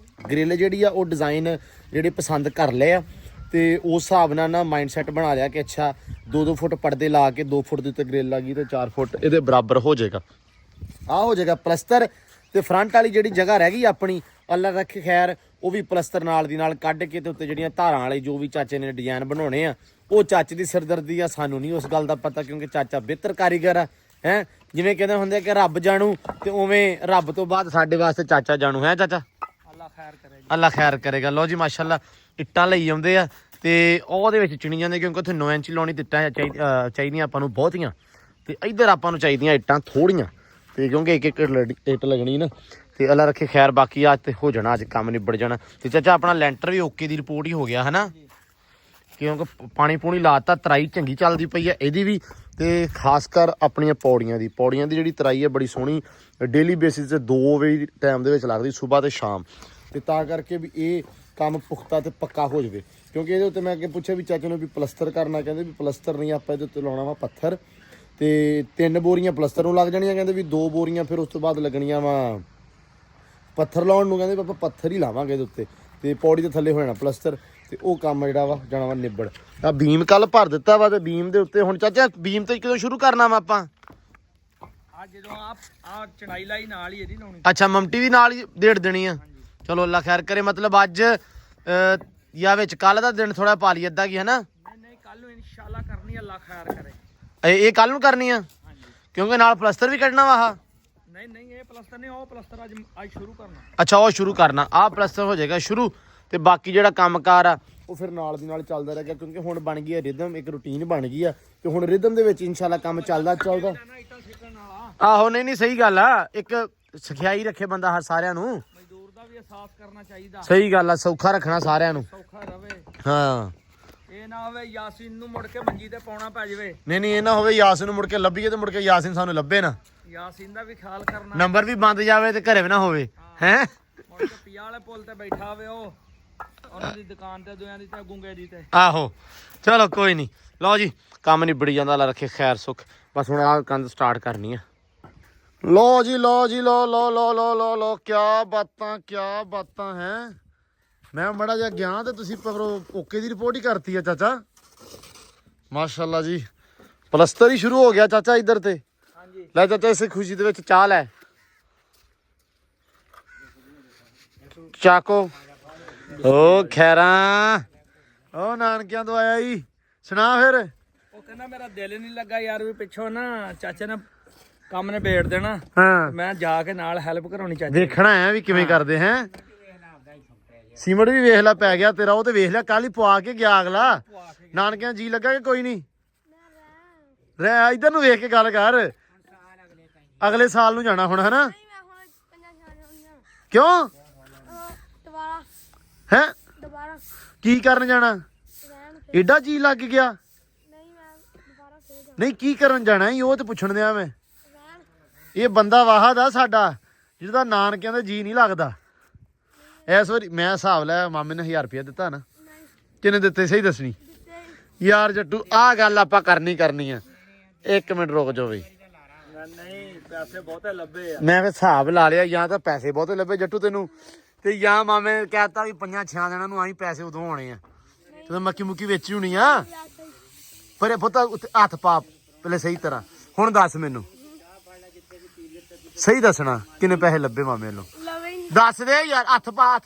ਜਿਹੜੀ ਆ ਉਹ ਡਿਜ਼ਾਈਨ ਜਿਹੜੇ ਪਸੰਦ ਕਰ ਲਏ ਆ ਤੇ ਉਸ ਹਿਸਾਬ ਨਾਲ ਨਾ ਮਾਈਂਡ ਸੈਟ ਬਣਾ ਲਿਆ ਕਿ ਅੱਛਾ 2 ਫੁੱਟ ਪਰਦੇ ਲਾ ਕੇ 2 ਫੁੱਟ ਦੇ ਉੱਤੇ ਗ੍ਰਿਲ ਲੱਗੀ ਤੇ 4 ਫੁੱਟ ਇਹਦੇ ਬਰਾਬਰ ਹੋ ਜਾਏਗਾ। ਆਹ ਹੋ ਜਾਏਗਾ ਪਲਸਤਰ। ਤੇ ਫਰੰਟ ਵਾਲੀ ਜਿਹੜੀ ਜਗ੍ਹਾ ਰਹਿ ਗਈ ਆਪਣੀ ਅੱਲਾ ਰੱਖੇ ਖੈਰ, ਉਹ ਵੀ ਪਲਸਤਰ ਨਾਲ ਦੀ ਨਾਲ ਕੱਢ ਕੇ ਤੇ ਉੱਤੇ ਜਿਹੜੀਆਂ ਧਾਰਾਂ ਵਾਲੇ ਜੋ ਵੀ ਚਾਚੇ ਨੇ ਡਿਜ਼ਾਈਨ ਬਣਾਉਣੇ ਆ ਉਹ ਚਾਚੇ ਦੀ ਸਿਰਦਰਦੀ ਆ। ਸਾਨੂੰ ਨਹੀਂ ਉਸ ਗੱਲ ਦਾ ਪਤਾ ਕਿਉਂਕਿ ਚਾਚਾ ਬਿਹਤਰ ਕਾਰੀਗਰ ਆ ਹੈ। ਜਿਵੇਂ ਕਹਿੰਦੇ ਹੁੰਦੇ ਕਿ ਰੱਬ ਜਾਣੂ ਤੇ ਉਵੇਂ ਰੱਬ ਤੋਂ ਬਾਅਦ ਸਾਡੇ ਵਾਸਤੇ ਚਾਚਾ ਜਾਣੂ ਹੈ। ਚਾਚਾ ਅੱਲਾ ਖੈਰ ਕਰੇਗਾ। ਲਓ ਜੀ ਮਾਸ਼ਾਅੱਲਾ ਇੱਟਾਂ ਲਈ ਆਉਂਦੇ ਆ ਤੇ ਉਹਦੇ ਵਿੱਚ ਚਿਣੀ ਜਾਂਦੇ ਕਿਉਂਕਿ ਉੱਥੇ 9 ਇੰਚ ਲਾਉਣੀ ਤੇ ਇੱਟਾਂ ਚਾਹੀਦੀਆਂ ਆਪਾਂ ਨੂੰ ਬਹੁਤੀਆਂ ਤੇ ਇੱਧਰ ਆਪਾਂ ਨੂੰ ਚਾਹੀਦੀਆਂ ਇੱਟਾਂ ਥੋੜੀਆਂ ਤੇ ਕਿਉਂਕਿ ਇੱਕ ਇੱਟ ਲੱਗਣੀ ਨਾ ਤੇ ਅੱਲਾ ਰੱਖੇ ਖੈਰ। ਬਾਕੀ ਅੱਜ ਤੇ ਹੋ ਜਾਣਾ, ਅੱਜ ਕੰਮ ਨਿਬੜ ਜਾਣਾ। ਤੇ ਚਾਚਾ ਆਪਣਾ ਲੈਂਟਰ ਵੀ ਓਕੇ ਦੀ ਰਿਪੋਰਟ ਹੀ ਹੋ ਗਿਆ ਹੈ ਨਾ, ਕਿਉਂਕਿ ਪਾਣੀ ਪੂਣੀ ਲਾਤਾ, ਤਰਾਈ ਚੰਗੀ ਚੱਲਦੀ ਪਈ ਹੈ ਇਹਦੀ ਵੀ। ਤੇ ਖਾਸ ਕਰ ਆਪਣੀਆਂ ਪੌੜੀਆਂ ਦੀ ਜਿਹੜੀ ਤਰਾਈ ਹੈ ਬੜੀ ਸੋਹਣੀ ਡੇਲੀ ਬੇਸਿਸ ਤੇ 2 ਵਜੇ ਟਾਈਮ ਦੇ ਵਿੱਚ ਲੱਗਦੀ, ਸਵੇਰ ਤੇ ਸ਼ਾਮ। ਤੇ ਤਾਂ ਕਰਕੇ ਵੀ ਇਹ ਕੰਮ ਪੁਖਤਾ ਤੇ ਪੱਕਾ ਹੋ ਜਾਵੇ। ਕਿਉਂਕਿ ਇਹਦੇ ਉੱਤੇ ਮੈਂ ਅੱਗੇ ਪੁੱਛਿਆ ਵੀ ਚਾਚੇ ਨੂੰ ਵੀ ਪਲਸਤਰ ਕਰਨਾ, ਕਹਿੰਦੇ ਵੀ ਪਲਸਤਰ ਨਹੀਂ, ਆਪਾਂ ਇਹਦੇ ਉੱਤੇ ਲਾਉਣਾ ਵਾ ਪੱਥਰ ਤੇ 3 ਬੋਰੀਆਂ ਪਲਸਤਰ ਨੂੰ ਲੱਗ ਜਾਣੀਆਂ। ਕਹਿੰਦੇ ਵੀ 2 ਬੋਰੀਆਂ ਫਿਰ ਉਸ ਤੋਂ ਬਾਅਦ ਲੱਗਣੀਆਂ ਵਾ ਪੱਥਰ ਲਾਉਣ ਨੂੰ। ਕਹਿੰਦੇ ਆਪਾਂ ਪੱਥਰ ਹੀ ਲਾਵਾਂਗੇ ਇਹਦੇ ਉੱਤੇ ਤੇ ਪੌੜੀ ਦੇ ਥੱਲੇ ਹੋ ਜਾਣਾ ਪਲਸਤਰ ਤੇ ਉਹ ਕੰਮ ਜਿਹੜਾ ਵਾ ਜਾਣਾ ਵਾ ਨਿਬੜ। ਆ ਬੀਮ ਕੱਲ ਭਰ ਦਿੱਤਾ ਵਾ ਤੇ ਬੀਮ ਦੇ ਉੱਤੇ ਹੁਣ ਚਾਚਾ ਬੀਮ ਤੇ ਕਦੋਂ ਸ਼ੁਰੂ ਕਰਨਾ ਵਾ ਆਪਾਂ? ਜਦੋਂ ਆ ਚੜਾਈ ਲਾਈ ਨਾਲ ਹੀ ਇਹਦੀ ਲਾਉਣੀ। ਅੱਛਾ ਮਮਟੀ ਵੀ ਨਾਲ ਹੀ ਡੇਢ ਦੇਣੀ ਆ। ਚਲੋ ਅੱਲਾ ਖੈਰ ਕਰੇ। ਮਤਲਬ ਅੱਜ ਜਾਂ ਵਿੱਚ ਕੱਲ ਦਾ ਦਿਨ ਥੋੜਾ ਪਾ ਲਈ ਅੱਧਾ ਕੀ ਹੈ ਨਾ? ਨਹੀਂ ਕੱਲ ਨੂੰ ਇਨਸ਼ਾਅੱਲਾ ਕਰਨੀ, ਅੱਲਾ ਖੈਰ ਕਰੇ। ਇਹ ਕੱਲ ਨੂੰ ਕਰਨੀ ਆ ਕਿਉਂਕਿ ਨਾਲ ਪਲਸਤਰ ਵੀ ਕੱਢਣਾ ਵਾ। ਆਹ ਨਹੀਂ ਇਹ ਪਲਸਤਰ ਨਹੀਂ, ਉਹ ਪਲਸਤਰ ਅੱਜ ਸ਼ੁਰੂ ਕਰਨਾ। ਅੱਛਾ ਉਹ ਸ਼ੁਰੂ ਕਰਨਾ, ਆਹ ਪਲਸਤਰ ਹੋ ਜਾਏਗਾ ਸ਼ੁਰੂ ਤੇ ਬਾਕੀ ਜਿਹੜਾ ਕੰਮਕਾਰ ਆ ਉਹ ਫਿਰ ਨਾਲ ਦੀ ਨਾਲ ਚੱਲਦਾ ਰਹੇਗਾ ਕਿਉਂਕਿ ਹੁਣ ਬਣ ਗਈ ਹੈ ਰਿਦਮ, ਇੱਕ ਰੂਟੀਨ ਬਣ ਗਈ ਆ ਤੇ ਹੁਣ ਰਿਦਮ ਦੇ ਵਿੱਚ ਇਨਸ਼ਾਅੱਲਾ ਕੰਮ ਚੱਲਦਾ। ਆਹੋ ਨਹੀਂ ਸਹੀ ਗੱਲ ਆ। ਇੱਕ ਸਿਖਿਆਈ ਰੱਖੇ ਬੰਦਾ ਹਰ ਸਾਰਿਆਂ ਨੂੰ, ਮਜ਼ਦੂਰ ਦਾ ਵੀ ਅਹਿਸਾਸ ਕਰਨਾ ਚਾਹੀਦਾ। ਸਹੀ ਗੱਲ ਆ, ਸੌਖਾ ਰੱਖਣਾ ਸਾਰਿਆਂ ਨੂੰ। ਸੌਖਾ ਰਵੇ, ਹਾਂ ਇਹ ਨਾ ਹੋਵੇ ਯਾਸੀਨ ਨੂੰ ਮੁੜ ਕੇ ਮੰਜੀ ਤੇ ਪਾਉਣਾ ਪੈ ਜਾਵੇ। ਨਹੀਂ ਇਹ ਨਾ ਹੋਵੇ ਯਾਸੀਨ ਨੂੰ ਮੁੜ ਕੇ ਲੱਭੀਏ ਤੇ ਮੁੜ ਕੇ ਯਾਸੀਨ ਸਾਨੂੰ ਲੱਭੇ ਨਾ, ਯਾਸੀਨ ਦਾ ਵੀ ਖਿਆਲ ਕਰਨਾ, ਨੰਬਰ ਵੀ ਬੰਦ ਜਾਵੇ ਤੇ ਘਰੇ ਵੀ ਨਾ ਹੋਵੇ ਹੈ। ਮੁੜ ਕੇ ਪਿਆ ਵਾਲੇ ਪੁੱਲ ਤੇ ਬੈਠਾ ਹੋਵੇ ਉਹ ਉਹਨਾਂ ਦੀ ਦੁਕਾਨ ਤੇ ਦੋਆਂ ਦੀ ਤੇ ਗੁੰਗੇ ਦੀ ਤੇ। ਆਹੋ ਚਲੋ ਕੋਈ ਨਹੀਂ। ਲਓ ਜੀ ਕੰਮ ਨਿਬੜੀ ਜਾਂਦਾ, ਅੱਲਾ ਰੱਖੇ ਖੈਰ ਸੁੱਖ। ਬਸ ਹੁਣ ਆਹ ਕੰਧ ਸਟਾਰਟ ਕਰਨੀ ਆ। ਲਓ ਜੀ ਲੋ ਕਿਆ ਬਾਤਾਂ ਹੈ। ਮੈਂ ਮੜਾ ਜਿਹਾ ਗਿਆ ਤੇ ਤੁਸੀਂ ਓਕੇ ਦੀ ਰਿਪੋਰਟ ਹੀ ਕਰਤੀ ਆ ਚਾਚਾ। ਮਾਸ਼ਾਅੱਲਾ ਜੀ ਪਲਸਤਰ ਹੀ ਸ਼ੁਰੂ ਹੋ ਗਿਆ ਚਾਚਾ ਇੱਧਰ ਤੇ। ਹਾਂਜੀ ਲੈ ਚਾਚਾ ਇਸੇ ਖੁਸ਼ੀ ਦੇ ਵਿੱਚ ਚਾਹ ਲੈ ਚਾਕੋ। ਓ ਖੈਰਾਂ ਓ ਨਾਨਕਿਆਂ ਤੋਂ ਆਇਆ ਜੀ, ਸੁਣਾ ਫਿਰ। ਉਹ ਕਹਿੰਦਾ ਮੇਰਾ ਦਿਲ ਨਹੀਂ ਲੱਗਾ ਯਾਰ ਵੀ ਪਿੱਛੋਂ ਨਾ ਚਾਚੇ ਨੇ ਕੰਮ ਨੇ ਬੇੜ ਦੇਣਾ, ਹਾਂ ਮੈਂ ਜਾ ਕੇ ਨਾਲ ਹੈਲਪ ਕਰਾਉਣੀ ਚਾਹੀਦੀ। ਦੇਖਣਾ ਹੈ ਵੀ ਕਿਵੇਂ ਕਰਦੇ ਹੈ। ਸੀਮਟ ਵੀ ਵੇਖ ਲੈ ਪੈ ਗਿਆ ਤੇਰਾ, ਉਹ ਤੇ ਵੇਖ ਲਿਆ ਕੱਲ ਹੀ ਪਵਾ ਕੇ ਗਿਆ ਅਗਲਾ। ਨਾਨਕਿਆਂ ਜੀ ਲੱਗਾ ਕਿ ਕੋਈ ਨਹੀਂ ਰਹਿ, ਇੱਧਰ ਨੂੰ ਵੇਖ ਕੇ ਗੱਲ ਕਰ। ਅਗਲੇ ਸਾਲ ਨੂੰ ਜਾਣਾ ਹੁਣ ਹਨਾ? ਕਿਉਂ ਹੈ ਕੀ ਕਰਨ ਜਾਣਾ? ਏਡਾ ਜੀ ਲੱਗ ਗਿਆ? ਨਹੀਂ ਕੀ ਕਰਨ ਜਾਣਾ ਈ, ਉਹ ਤੇ ਪੁੱਛਣ ਦਿਆਂ ਮੈਂ। ਇਹ ਬੰਦਾ ਵਾਹਦ ਆ ਸਾਡਾ ਜਿਹਦਾ ਨਾਨਕਿਆਂ ਦਾ ਜੀ ਨਹੀਂ ਲੱਗਦਾ। ਇਸ ਵਾਰੀ ਮੈਂ ਹਿਸਾਬ ਲਿਆ ਮਾਮੇ ਨੇ 1000 ਰੁਪਇਆ ਦਿੱਤਾ ਨਾ? ਕਿੰਨੇ ਦਿੱਤੇ ਸਹੀ ਦੱਸਣੀ ਯਾਰ ਜੱਟੂ, ਆਹ ਗੱਲ ਆਪਾਂ ਕਰਨੀ ਆ। 1 ਮਿੰਟ ਰੁਕ ਜਾਓ ਬਈ, ਨਹੀਂ ਪੈਸੇ ਬਹੁਤੇ ਲੱਭੇ ਆ। ਮੈਂ ਫਿਰ ਹਿਸਾਬ ਲਾ ਲਿਆ, ਜਾਂ ਤਾਂ ਪੈਸੇ ਬਹੁਤੇ ਲੱਭੇ ਜੱਟੂ ਤੈਨੂੰ, ਤੇ ਜਾਂ ਮਾਮੇ ਨੇ ਕਹਿਤਾ ਵੀ 5-6 ਦਿਨਾਂ ਨੂੰ ਆਈ ਪੈਸੇ ਉਦੋਂ ਆਉਣੇ ਆ, ਤੇ ਮੱਕੀ ਮੁੱਕੀ ਵੇਚੀ ਹੋਣੀ ਆ। ਪਰ ਇਹ ਪੁੱਤ ਉੱਤੇ ਹੱਥ ਪਾ ਪਹਿਲੇ ਸਹੀ ਤਰ੍ਹਾਂ। ਹੁਣ ਦੱਸ ਮੈਨੂੰ ਸਹੀ ਦੱਸਣਾ ਕਿੰਨੇ ਪੈਸੇ ਲੱਭੇ ਮਾਮੇ ਨੂੰ? ਦੱਸ ਦੇ ਯਾਰ, ਹੱਥ ਪਾ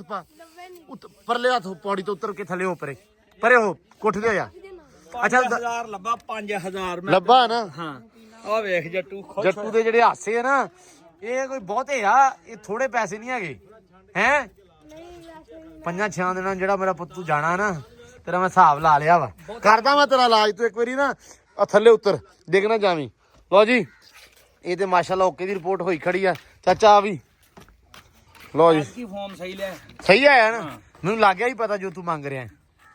ਪਰਲੇ ਹੱਥ ਪੌੜੀ ਤੋਂ ਉਤਰ ਕੇ ਥੱਲੇ ਹੋ ਪਰੇ ਹੋ ਕੋਠੇ ਤੇ ਆ। ਅੱਛਾ 5000 ਲੱਭਾ, 5000 ਲੱਭਾ ਨਾ? ਹਾਂ ਆ ਵੇਖ ਜੱਟੂ ਜੱਟੂ ਦੇ ਜਿਹੜੇ ਹਾਸੇ ਆ ਨਾ, ਇਹ ਕੋਈ ਬਹੁਤੇ ਆ, ਇਹ ਥੋੜੇ ਪੈਸੇ ਨਹੀਂ ਹੈਗੇ ਹੈ। 5-6 ਦਿਨਾਂ ਜਿਹੜਾ ਮੇਰਾ ਪੁੱਤ ਤੂੰ ਜਾਣਾ ਨਾ, ਤੇਰਾ ਮੈਂ ਹਿਸਾਬ ਲਾ ਲਿਆ ਵਾ। ਕਰਦਾ ਮੈਂ ਤੇਰਾ ਇਲਾਜ, ਤੂੰ ਇੱਕ ਵਾਰੀ ਨਾ ਆ ਥੱਲੇ ਉੱਤਰ ਡਿੱਗ ਨਾ ਜਾਵੀਂ। ਲਓ ਜੀ, ਇਹ ਤੇ ਮਾਸ਼ਾਅੱਲਾ ਓਕੇ ਦੀ ਰਿਪੋਰਟ ਹੋਈ ਖੜੀ ਆ। ਚਾਚਾ ਆ ਵੀ ਲਓ ਜੀ, ਕੀ ਫਾਰਮ ਸਹੀ ਲਿਆ। ਸਹੀ ਆਇਆ ਨਾ? ਮੈਨੂੰ ਲੱਗ ਗਿਆ ਹੀ ਪਤਾ ਜੋ ਤੂੰ ਮੰਗ ਰਿਹਾ।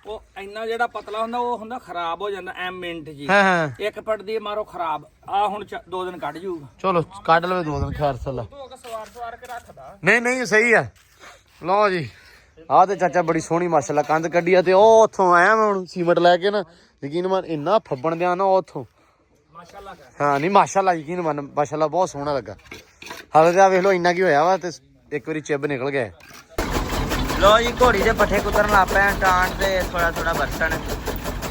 ਉਹ ਇੰਨਾ ਜਿਹੜਾ ਪਤਲਾ ਹੁੰਦਾ ਉਹ ਹੁੰਦਾ ਖਰਾਬ ਹੋ ਜਾਂਦਾ ਐ ਮਿੰਟ ਜੀ। ਹਾਂ ਇੱਕ ਪੱਟ ਦੀ ਮਾਰੋ ਖਰਾਬ। ਆ ਹੁਣ 2 ਦਿਨ ਕੱਢ ਜੂਗਾ। ਚਲੋ ਕੱਢ ਲਵੇ 2 ਦਿਨ ਖੈਰ ਸੱਲਾ। ਸਵਾਰ ਕੇ ਰੱਖਦਾ। ਨਹੀਂ ਸਹੀ ਆ। ਲਓ ਜੀ, ਆਹ ਤੇ ਚਾਚਾ ਬੜੀ ਸੋਹਣੀ ਮਾਸ਼ਾਅੱਲਾ ਕੰਧ ਕੱਢੀ ਆ। ਤੇ ਉਹ ਉੱਥੋਂ ਆਇਆ ਮੈਂ ਹੁਣ ਸੀਮਟ ਲੈ ਕੇ ਨਾ, ਯਕੀਨ ਮੰਨ ਇੰਨਾ ਫੱਬਣ ਦਿਆ ਨਾ ਉੱਥੋਂ। ਮਾਸ਼ਾਅੱਲਾ ਹਾਂ ਨਹੀਂ ਮਾਸ਼ਾਅੱਲਾ, ਯਕੀਨ ਮੰਨ ਮਾਸ਼ਾਅੱਲਾ ਬਹੁਤ ਸੋਹਣਾ ਲੱਗਾ। ਹਾਲੇ ਤਾਂ ਵੇਖ ਲਓ ਇੰਨਾ ਕੀ ਹੋਇਆ ਵਾ, ਤੇ ਇੱਕ ਵਾਰੀ ਚਿੱਬ ਨਿਕਲ ਗਿਆ। ਲੋ ਜੀ ਘੋੜੀ ਦੇ ਪੱਠੇ ਕੁਤਰਨ ਲੱਗ ਪਏ, ਟਾਂਟ ਦੇ ਥੋੜਾ ਬਰਤਨ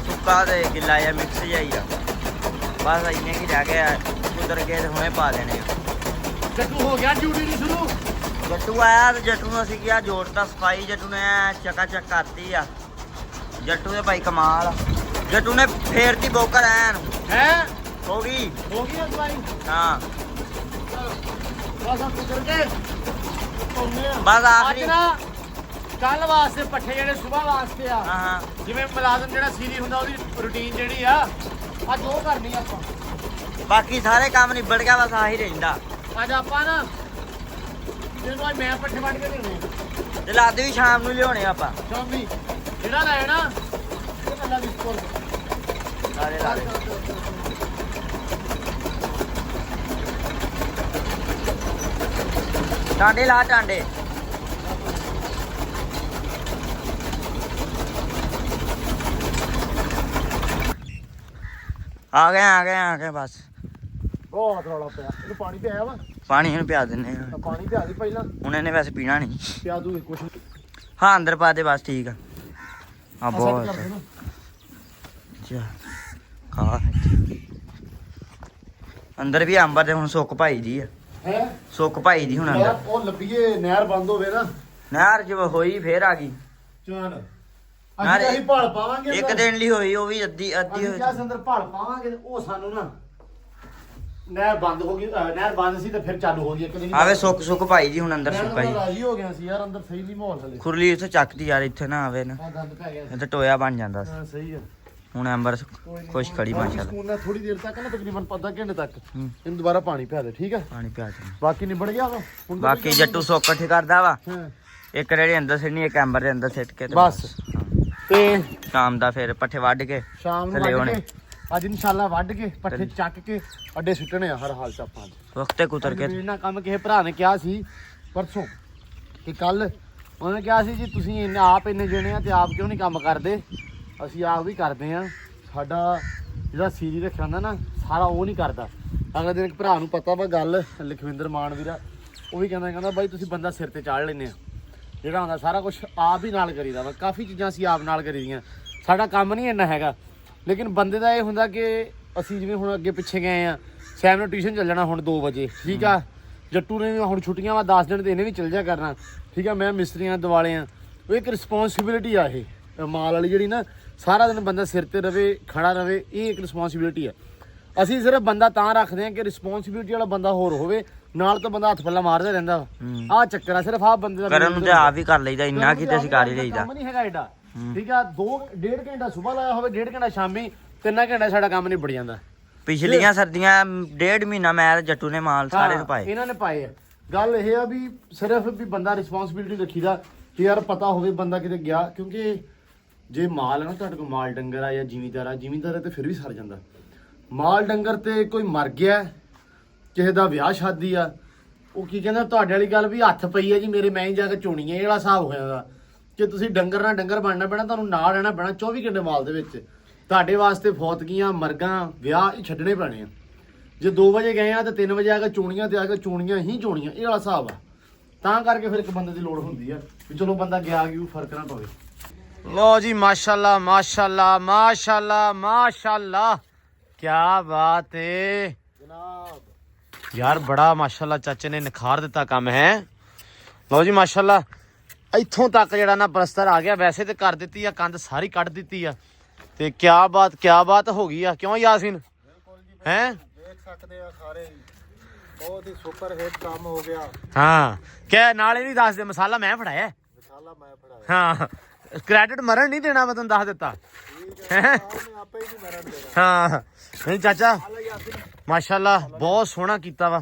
ਸੁੱਕਾ ਤੇ ਗਿੱਲਾ ਜਾਂ ਮਿਕਸ ਜਿਹਾ ਹੀ ਆ। ਬਸ ਇੰਨੇ ਕੀ ਰਹਿ ਗਏ, ਕੁਦਰ ਕੇ ਤੇ ਹੁਣੇ ਪਾ ਦੇਣੇ ਆ। ਜੱਟੂ ਹੋ ਗਿਆ ਡਿਊਟੀ ਦੀ ਸ਼ੁਰੂ। ਜੱਟੂ ਆਇਆ ਤੇ ਜੱਟੂ ਨੂੰ ਅਸੀਂ ਕਿਹਾ ਜੋੜਤਾ ਸਫਾਈ, ਜੱਟੂ ਨੇ ਚੱਕਾ ਚੱਕ ਕਰਤੀ ਆ। ਜੱਟੂ ਦੇ ਭਾਈ ਕਮਾਲ ਆ। ਜੱਟੂ ਨੇ ਫੇਰਤੀ ਬੋਕਰ ਐਨ ਹੈ ਹੋ ਗਈ ਸਫਾਈ। ਹਾਂ ਬਸ ਕੁਦਰ ਕੇ ਬਸ ਆਖਰੀ। ਕੱਲ ਵਾਸਤੇ ਪੱਠੇ ਜਿਹੜੇ ਸਵੇਰ ਵਾਸਤੇ ਆ, ਹਾਂ ਜਿਵੇਂ ਮੁਲਾਜ਼ਮ ਜਿਹੜਾ ਸੀਰੀ ਹੁੰਦਾ ਉਹਦੀ ਰੁਟੀਨ ਜਿਹੜੀ ਆ ਅੱਜ ਉਹ ਕਰਨੀ ਆਪਾਂ। ਬਾਕੀ ਸਾਰੇ ਕੰਮ ਨਿਬੜ ਗਿਆ, ਬਸ ਆਹੀ ਰਹਿੰਦਾ। ਅੱਜ ਆਪਾਂ ਨਾ ਜਿਹਨੂੰ ਅੱਜ ਮੈਂ ਪੱਠੇ ਵੱਢ ਕੇ ਦੇਣੇ ਤੇ ਲੱਦ ਵੀ ਸ਼ਾਮ ਨੂੰ ਲਿਆਉਣੇ ਆਪਾਂ। ਸ਼ਾਮੀ ਜਿਹੜਾ ਲੈਣਾ ਇਹ ਕੱਲਾ ਬਿਸਕੁਟ ਸਾਰੇ ਲਾ ਦੇ। ਟਾਂਡੇ ਲਾ ਟਾਂਡੇ। ਆ ਗਏ ਬਸ। ਬਹੁਤ ਰੌਲਾ ਪਿਆ। ਇਹਨੂੰ ਪਾਣੀ ਪਿਆਇਆ ਵਾ? ਪਾਣੀ ਇਹਨੂੰ ਪਿਆ ਦਿੰਨੇ ਆ। ਪਾਣੀ ਪਿਆ ਦੇ ਪਹਿਲਾਂ, ਹੁਣ ਇਹਨੇ ਵੈਸੇ ਪੀਣਾ ਨਹੀਂ। ਪਿਆ ਦੂ ਕੁਛ। ਹਾਂ ਅੰਦਰ ਪਾ ਦੇ ਬਸ, ਠੀਕ ਆ। ਆ ਬਹੁਤ ਕਰ ਦੇਣਾ। ਅੱਛਾ ਖਾ ਅੰਦਰ ਵੀ ਅੰਬਰ ਤੇ ਹੁਣ ਸੁੱਕ ਭਾਈ ਦੀ ਆ। ਹੈ ਸੁੱਕ ਭਾਈ ਦੀ ਹੁਣ ਅੰਦਰ। ਉਹ ਲੱਭੀਏ ਨਹਿਰ ਬੰਦ ਹੋਵੇ ਨਾ। ਨਹਿਰ ਜਿਵੇਂ ਹੋਈ ਫੇਰ ਆ ਗਈ। ਚਲ ਨਾਲੇ ਅਸੀਂ ਭਾਲ ਪਾਵਾਂਗੇ। ਇੱਕ ਦਿਨ ਲਈ ਹੋਈ, ਉਹ ਵੀ ਅੱਧੀ ਅਸੀਂ ਹੋਈ। ਕਿਹਾ ਅੰਦਰ ਭਾਲ ਪਾਵਾਂਗੇ ਤੇ ਉਹ ਸਾਨੂੰ ਨਾ ਨਹਿਰ ਬੰਦ ਹੋ ਗਈ। ਨਹਿਰ ਬੰਦ ਸੀ ਤੇ ਫਿਰ ਚਾਲੂ ਹੋ ਗਈ ਇੱਕ ਦਿਨ। ਆਵੇ ਸੁੱਕ ਭਾਈ ਜੀ ਹੁਣ ਅੰਦਰ ਸੁੱਕਾ ਹੀ। ਰਾਜੀ ਹੋ ਗਿਆ ਸੀ ਯਾਰ, ਅੰਦਰ ਸਹੀ ਨਹੀਂ ਮਾਹੌਲ ਹਲੇ। ਖੁਰਲੀ ਉੱਥੇ ਚੱਕਦੀ ਯਾਰ, ਇੱਥੇ ਨਾ ਆਵੇ ਨਾ, ਆ ਗੰਦ ਪੈ ਗਿਆ ਸੀ। ਇੱਥੇ ਟੋਇਆ ਬਣ ਜਾਂਦਾ ਸੀ। ਹਾਂ ਸਹੀ ਆ। ਹੁਣ ਅੰਬਰ ਖੁਸ਼ ਖੜੀ ਮਾਸ਼ਾਅੱਲਾ। ਸਕੂਨ ਨਾਲ ਥੋੜੀ ਦੇਰ ਤੱਕ ਨਾ, ਤਕਰੀਬਨ ਅੱਧਾ ਘੰਟੇ ਤੱਕ ਇਹਨੂੰ ਦੁਬਾਰਾ ਪਾਣੀ ਪਿਆ ਦੇ, ਠੀਕ ਆ? ਪਾਣੀ ਪਿਆ ਦੇ। ਬਾਕੀ ਨਿਬੜ ਗਿਆ ਵਾ ਹੁਣ। ਬਾਕੀ ਜੱਟੂ ਸੁੱਕ ਇਕੱਠੇ ਕਰਦਾ ਵਾ। ਹਾਂ ਇੱਕ ਰੇੜੀ ਅੰਦਰ ਸਿੱਟਣੀ, ਇੱਕ ਅੰਬਰ ਦੇ ਅੰਦਰ ਸਿੱਟ ਕੇ ਤੇ ਬਸ। ਤੇ ਸ਼ਾਮ ਦਾ ਫਿਰ ਪੱਠੇ ਵੱਢ ਕੇ ਸ਼ਾਮ ਨੂੰ ਥੱਲੇ ਵੱਢ ਹੋਣੇ। ਕੇ ਅੱਜ ਇਨਸ਼ਾਅੱਲਾ ਵੱਢ ਕੇ ਪੱਠੇ ਚੱਕ ਕੇ ਅੱਡੇ ਸੁੱਟਣੇ ਆ ਹਰ ਹਾਲ ਚ ਆਪਾਂ। ਵਕਤੇ ਕੁਤਰ ਕੇ ਇਹਨਾਂ ਕੰਮ ਕਿਸੇ ਭਰਾ ਨੇ ਕਿਹਾ ਸੀ ਪਰਸੋਂ ਕਿ ਕੱਲ ਉਹਨੇ ਕਿਹਾ ਸੀ ਜੀ ਤੁਸੀਂ ਆਪ ਇੰਨੇ ਜਣੇ ਆ ਤੇ ਆਪ ਕਿਉਂ ਨਹੀਂ ਕੰਮ ਕਰਦੇ? ਅਸੀਂ ਆਪ ਵੀ ਕਰਦੇ ਆ। ਸਾਡਾ ਜਿਹੜਾ ਸੀਰੀ ਰੱਖਿਆ ਹੁੰਦਾ ਨਾ, ਸਾਰਾ ਉਹ ਨਹੀਂ ਕਰਦਾ। ਅਗਲੇ ਦਿਨ ਇੱਕ ਭਰਾ ਨੂੰ ਪਤਾ ਵਾ ਗੱਲ, ਲਖਵਿੰਦਰ ਮਾਨ ਵੀਰਾ, ਉਹ ਵੀ ਕਹਿੰਦਾ ਬਾਈ ਤੁਸੀਂ ਬੰਦਾ ਸਿਰ ਤੇ ਚਾੜ ਲੈਂਦੇ ਆ। ਜਿਹੜਾ ਹੁੰਦਾ ਸਾਰਾ ਕੁਝ ਆਪ ਹੀ ਨਾਲ ਕਰੀਦਾ ਵਾ। ਕਾਫੀ ਚੀਜ਼ਾਂ ਅਸੀਂ ਆਪ ਨਾਲ ਕਰੀਦੀਆਂ। ਸਾਡਾ ਕੰਮ ਨਹੀਂ ਇੰਨਾ ਹੈਗਾ, ਲੇਕਿਨ ਬੰਦੇ ਦਾ ਇਹ ਹੁੰਦਾ ਕਿ ਅਸੀਂ ਜਿਵੇਂ ਹੁਣ ਅੱਗੇ ਪਿੱਛੇ ਗਏ ਆ, ਸੈਮ ਨੂੰ ਟਿਊਸ਼ਨ ਚੱਲ ਜਾਣਾ ਹੁਣ 2 ਵਜੇ, ਠੀਕ ਆ? ਜੱਟੂ ਨੇ ਵੀ ਹੁਣ ਛੁੱਟੀਆਂ ਵਾ 10 ਦਿਨ ਤੇ ਇਹਨੇ ਵੀ ਚੱਲ ਜਾ ਕਰਨਾ, ਠੀਕ ਆ? ਮੈਂ ਮਿਸਤਰੀਆਂ ਦਿਵਾਲੇ ਆ। ਉਹ ਇੱਕ ਰਿਸਪੌਂਸਿਬਿਲਿਟੀ ਆ ਇਹ ਮਾਲ ਵਾਲੀ ਜਿਹੜੀ ਨਾ, ਸਾਰਾ ਦਿਨ ਬੰਦਾ ਸਿਰ ਤੇ ਰਵੇ, ਖੜਾ ਰਵੇ, ਇਹ ਇੱਕ ਰਿਸਪੌਂਸਿਬਿਲਿਟੀ ਆ। ਅਸੀਂ ਸਿਰਫ ਬੰਦਾ ਤਾਂ ਰੱਖਦੇ ਆ ਕਿ ਰਿਸਪੌਂਸਿਬਿਲਿਟੀ ਵਾਲਾ ਬੰਦਾ ਹੋਰ ਹੋਵੇ, ਨਾਲ ਤਾਂ ਬੰਦਾ ਹੱਥ ਪੱਲਾ ਮਾਰਦਾ ਰਹਿੰਦਾ ਵਾ। ਆਹ ਚੱਕਰ ਆ ਸਿਰਫ ਆਹ ਬੰਦੇ ਦਾ। ਕਰਨ ਨੂੰ ਤੇ ਆਪ ਹੀ ਕਰ ਲਈਦਾ, ਇੰਨਾ ਕੀ ਤੇ ਅਸੀਂ ਕਰ ਹੀ ਲਈਦਾ। ਕੰਮ ਨਹੀਂ ਹੈਗਾ ਏਡਾ, ਠੀਕ ਆ? 1.5 ਘੰਟਾ ਸਵੇਰ ਲਾਇਆ ਹੋਵੇ, 1.5 ਘੰਟਾ ਸ਼ਾਮੀ, 3 ਘੰਟਾ ਸਾਡਾ ਕੰਮ ਨਿਬੜ ਜਾਂਦਾ। ਪਿਛਲੀਆਂ ਸਰਦੀਆਂ 1.5 ਮਹੀਨਾ ਮੈਂ ਤੇ ਜੱਟੂ ਨੇ ਮਾਲ ਸਾਰੇ ਨੂੰ ਪਾਏ। ਇਹਨਾਂ ਨੇ ਪਾਏ ਆ। ਗੱਲ ਇਹ ਆ ਵੀ ਸਿਰਫ ਵੀ ਬੰਦਾ ਰਿਸਪੌਂਸਿਬਿਲਿਟੀ ਰੱਖੀਦਾ ਕਿ ਯਾਰ ਪਤਾ ਹੋਵੇ ਬੰਦਾ ਕਿਤੇ ਗਿਆ, ਕਿਉਂਕਿ ਜੇ ਮਾਲ ਹੈ ਨਾ ਤੁਹਾਡੇ ਕੋਲ ਮਾਲ ਡੰਗਰ ਆ ਜਾਂ ਜ਼ਿਮੀਂਦਾਰ ਤੇ ਫਿਰ ਵੀ ਸਰ ਜਾਂਦਾ। ਮਾਲ ਡੰਗਰ ਤੇ ਕੋਈ ਮਰ ਗਿਆ, ਕਿਸੇ ਦਾ ਵਿਆਹ ਸ਼ਾਦੀ ਆ, ਉਹ ਕੀ ਕਹਿੰਦਾ ਤੁਹਾਡੇ ਵਾਲੀ ਗੱਲ ਵੀ ਹੱਥ ਪਈ ਹੈ ਜੀ ਮੇਰੇ, ਮੈਂ ਹੀ ਜਾ ਕੇ ਚੋਣੀ ਹੈ, ਇਹ ਵਾਲਾ ਹਿਸਾਬ ਹੋ ਜਾਂਦਾ। ਕਿ ਤੁਸੀਂ ਡੰਗਰ ਨਾਲ ਡੰਗਰ ਬਣਨਾ ਪੈਣਾ, ਤੁਹਾਨੂੰ ਨਾਲ ਰਹਿਣਾ ਪੈਣਾ 24 ਘੰਟੇ ਮਾਲ ਦੇ ਵਿੱਚ। ਤੁਹਾਡੇ ਵਾਸਤੇ ਫੌਤਗੀਆਂ, ਮਰਗਾਂ, ਵਿਆਹ ਇਹ ਛੱਡਣੇ ਪੈਣੇ ਆ। ਜੇ 2 ਵਜੇ ਗਏ ਆ ਤੇ 3 ਵਜੇ ਆ ਕੇ ਚੋਣੀਆਂ ਤੇ ਆ ਕੇ ਚੋਣੀਆਂ ਹੀ ਚੋਣੀਆਂ, ਇਹ ਵਾਲਾ ਹਿਸਾਬ ਆ। ਤਾਂ ਕਰਕੇ ਫਿਰ ਇੱਕ ਬੰਦੇ ਦੀ ਲੋੜ ਹੁੰਦੀ ਆ ਵੀ ਚਲੋ ਬੰਦਾ ਗਿਆ ਕਿ ਫਰਕ ਨਾ ਪਵੇ। ਲੋ ਜੀ ਮਾਸ਼ਾਅੱਲਾ ਮਾਸ਼ਾਅੱਲਾ ਮਾਸ਼ਾਅੱਲਾ ਮਾਸ਼ਾਅੱਲਾ, ਕੀ ਬਾਤ ਹੈ ਜਨਾਬ ਯਾਰ, ਬੜਾ ਮਾਸ਼ਾਅੱਲਾ ਚਾਚੇ ਨੇ ਨਿਖਾਰ ਦਿੱਤਾ ਕੰਮ ਹੈ। ਲੋ ਜੀ ਮਾਸ਼ਾਅੱਲਾ, ਇੱਥੋਂ ਤੱਕ ਜਿਹੜਾ ਨਾ ਪਲਸਤਰ ਆ ਗਿਆ। ਵੈਸੇ ਤੇ ਕਰ ਦਿੱਤੀ ਆ, ਕੰਧ ਸਾਰੀ ਕੱਢ ਦਿੱਤੀ ਆ ਤੇ ਕੀ ਬਾਤ ਹੋ ਗਈ ਆ, ਕਿਉਂ ਯਾਸੀਨ ਹੈ? ਦੇਖ ਸਕਦੇ ਆ ਸਾਰੇ, ਬਹੁਤ ਹੀ ਸੁਪਰ ਹਿੱਟ ਕੰਮ ਹੋ ਗਿਆ। ਹਾਂ ਕਹਿ ਨਾਲੇ ਨਹੀਂ ਦੱਸ ਦੇ, ਮਸਾਲਾ ਮੈਂ ਫੜਾਇਆ, ਮਸਾਲਾ ਮੈਂ ਫੜਾਇਆ। ਹਾਂ ਕ੍ਰੈਡਿਟ ਮਰਨ ਨਹੀਂ ਦੇਣਾ, ਮੈਂ ਤੈਨੂੰ ਦੱਸ ਦਿੱਤਾ। ਆਪੇ ਹੀ ਨਹੀਂ ਮਰਨ ਦੇਣਾ। ਹਾਂ ਨਹੀਂ ਚਾਚਾ ਮਾਸ਼ਾਅੱਲਾ ਬਹੁਤ ਸੋਹਣਾ ਕੀਤਾ ਵਾ।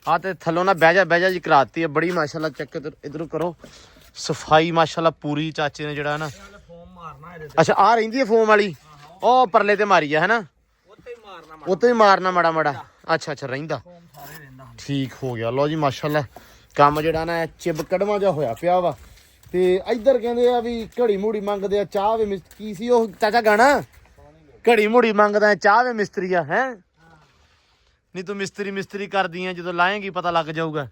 ਆ ਤੇ ਥੱਲੋਂ ਨਾ ਬਹਿ ਜਾ ਜੀ ਕਰਾਤੀ ਹੈ ਬੜੀ ਮਾਸ਼ਾਅੱਲਾ। ਚੈੱਕ ਇਧਰੋਂ ਕਰੋ, ਸਫਾਈ ਮਾਸ਼ਾਅੱਲਾ ਪੂਰੀ ਚਾਚੇ ਨੇ ਜਿਹੜਾ ਨਾ। ਅੱਛਾ ਆ ਰਹਿੰਦੀ ਹੈ ਫੋਮ ਵਾਲੀ, ਉਹ ਪਰਲੇ ਤੇ ਮਾਰੀ ਆ ਹੈਨਾ, ਉੱਤੇ ਹੀ ਮਾਰਨਾ ਮਾੜਾ। ਅੱਛਾ ਰਹਿੰਦਾ, ਠੀਕ ਹੋ ਗਿਆ। ਲੋ ਜੀ ਮਾਸ਼ਾਅੱਲਾ ਕੰਮ ਜਿਹੜਾ ਨਾ ਚਿਬ ਕੜਵਾ ਜਿਹਾ ਹੋਇਆ ਪਿਆ ਵਾ। ਤੇ ਇੱਧਰ ਕਹਿੰਦੇ ਆ ਵੀ ਘੜੀ ਮੂੜੀ ਮੰਗਦੇ ਆ, ਚਾਹ ਵੇ ਕੀ ਸੀ ਉਹ ਚਾਚਾ ਗਾਣਾ, ਘੜੀ ਮੂੜੀ ਮੰਗਦਾ ਚਾਹ ਵੇ ਮਿਸਤਰੀ ਆ ਹੈ। ਨਹੀਂ ਤੂੰ ਮਿਸਤਰੀ ਕਰਦੀ ਆ, ਜਦੋਂ ਲਾਏਂਗੀ ਪਤਾ ਲੱਗ ਜਾਊਗਾ।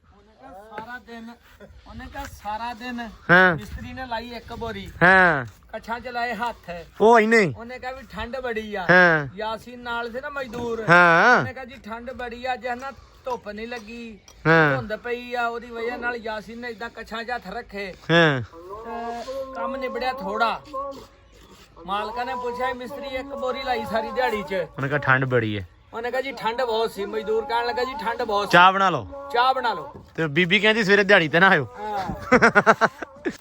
ਸਾਰਾ ਦਿਨ ਹਾਂ ਮਿਸਤਰੀ ਨੇ ਲਾਈ ਇੱਕ ਬੋਰੀ, ਹਾਂ ਕੱਛਾਂ ਚ ਲਾਏ ਹੱਥ। ਉਹ ਇੰਨੇ ਉਹਨੇ ਕਿਹਾ ਵੀ ਠੰਡ ਬੜੀ ਆ। ਹਾਂ ਯਾਸੀਨ ਨਾਲ ਸੀ ਨਾ ਮਜ਼ਦੂਰ, ਹਾਂ ਉਹਨੇ ਕਿਹਾ ਜੀ ਠੰਡ ਬੜੀ ਆ, ਜੇ ਨਾ ਧੁੱਪ ਨਹੀਂ ਲੱਗੀ, ਹਾਂ ਧੁੰਦ ਪਈ ਆ, ਉਹਦੀ ਵਜ੍ਹਾ ਨਾਲ ਯਾਸੀਨ ਨੇ ਇਦਾਂ ਕੱਛਾਂ 'ਚ ਹੱਥ ਰੱਖੇ ਹਾਂ ਤੇ ਕੰਮ ਨਿਬੜਿਆ ਥੋੜਾ। ਮਾਲਕਾਂ ਨੇ ਪੁੱਛਿਆ ਮਿਸਤਰੀ ਇੱਕ ਬੋਰੀ ਲਾਈ ਸਾਰੀ ਦਿਹਾੜੀ 'ਚ, ਉਹਨੇ ਕਿਹਾ ਠੰਡ ਬੜੀ ਹੈ। ਉਹਨੇ ਕਿਹਾ ਜੀ ਠੰਡ ਬਹੁਤ ਸੀ। ਮਜ਼ਦੂਰ ਕਹਿਣ ਲੱਗਾ ਜੀ ਠੰਡ ਬਹੁਤ ਸੀ, ਚਾਹ ਬਣਾ ਲਓ। ਚਾਹ ਬਣਾ ਲਓ। ਤੇ ਬੀਬੀ ਕਹਿੰਦੀ ਸਵੇਰੇ ਦਿਹਾੜੀ ਤੇ ਨਾ ਆਇਓ।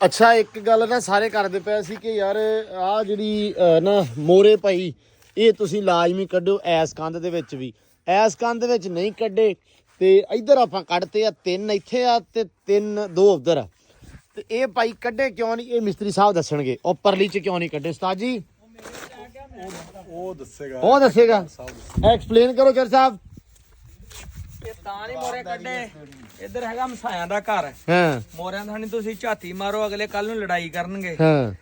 ਅੱਛਾ ਇੱਕ ਗੱਲ ਨਾ ਸਾਰੇ ਕਰਦੇ ਪਏ ਸੀ ਕਿ ਯਾਰ ਆ ਜਿਹੜੀ ਨਾ ਮੋਰੇ ਭਾਈ ਇਹ ਤੁਸੀਂ ਲਾਜ਼ਮੀ ਕੱਢੋ ਐਸ ਕੰਧ ਦੇ ਵਿੱਚ ਵੀ, ਐਸ ਕੰਧ ਦੇ ਵਿੱਚ ਨਹੀਂ ਕੱਢੇ ਤੇ ਇੱਧਰ ਆਪਾਂ ਕੱਢਤੇ ਆ 3 ਇੱਥੇ ਆ ਤੇ 2 ਉਧਰ ਆ। ਤੇ ਇਹ ਭਾਈ ਕੱਢੇ ਕਿਉਂ ਨਹੀਂ, ਇਹ ਮਿਸਤਰੀ ਸਾਹਿਬ ਦੱਸਣਗੇ। ਉਹ ਪਰਲੀ ਚ ਕਿਉਂ ਨਹੀਂ ਕੱਢੇ ਉਸਤਾਦ ਜੀ? ਉਹ ਦੱਸੇਗਾ ਐਕਸਪਲੇਨ ਕਰੋ ਚਰ ਸਾਹਿਬ। ਇਹ ਤਾਂ ਨਹੀਂ ਮੋਰੇ ਕੱਢੇ, ਇੱਧਰ ਹੈਗਾ ਮਸਾਇਆਂ ਦਾ ਘਰ। ਹਾਂ ਮੋਰਿਆਂ ਦਾ ਨਹੀਂ ਤੁਸੀਂ ਝਾਤੀ ਮਾਰੋ, ਅਗਲੇ ਕੱਲ ਨੂੰ ਲੜਾਈ ਕਰਨਗੇ। ਹਾਂ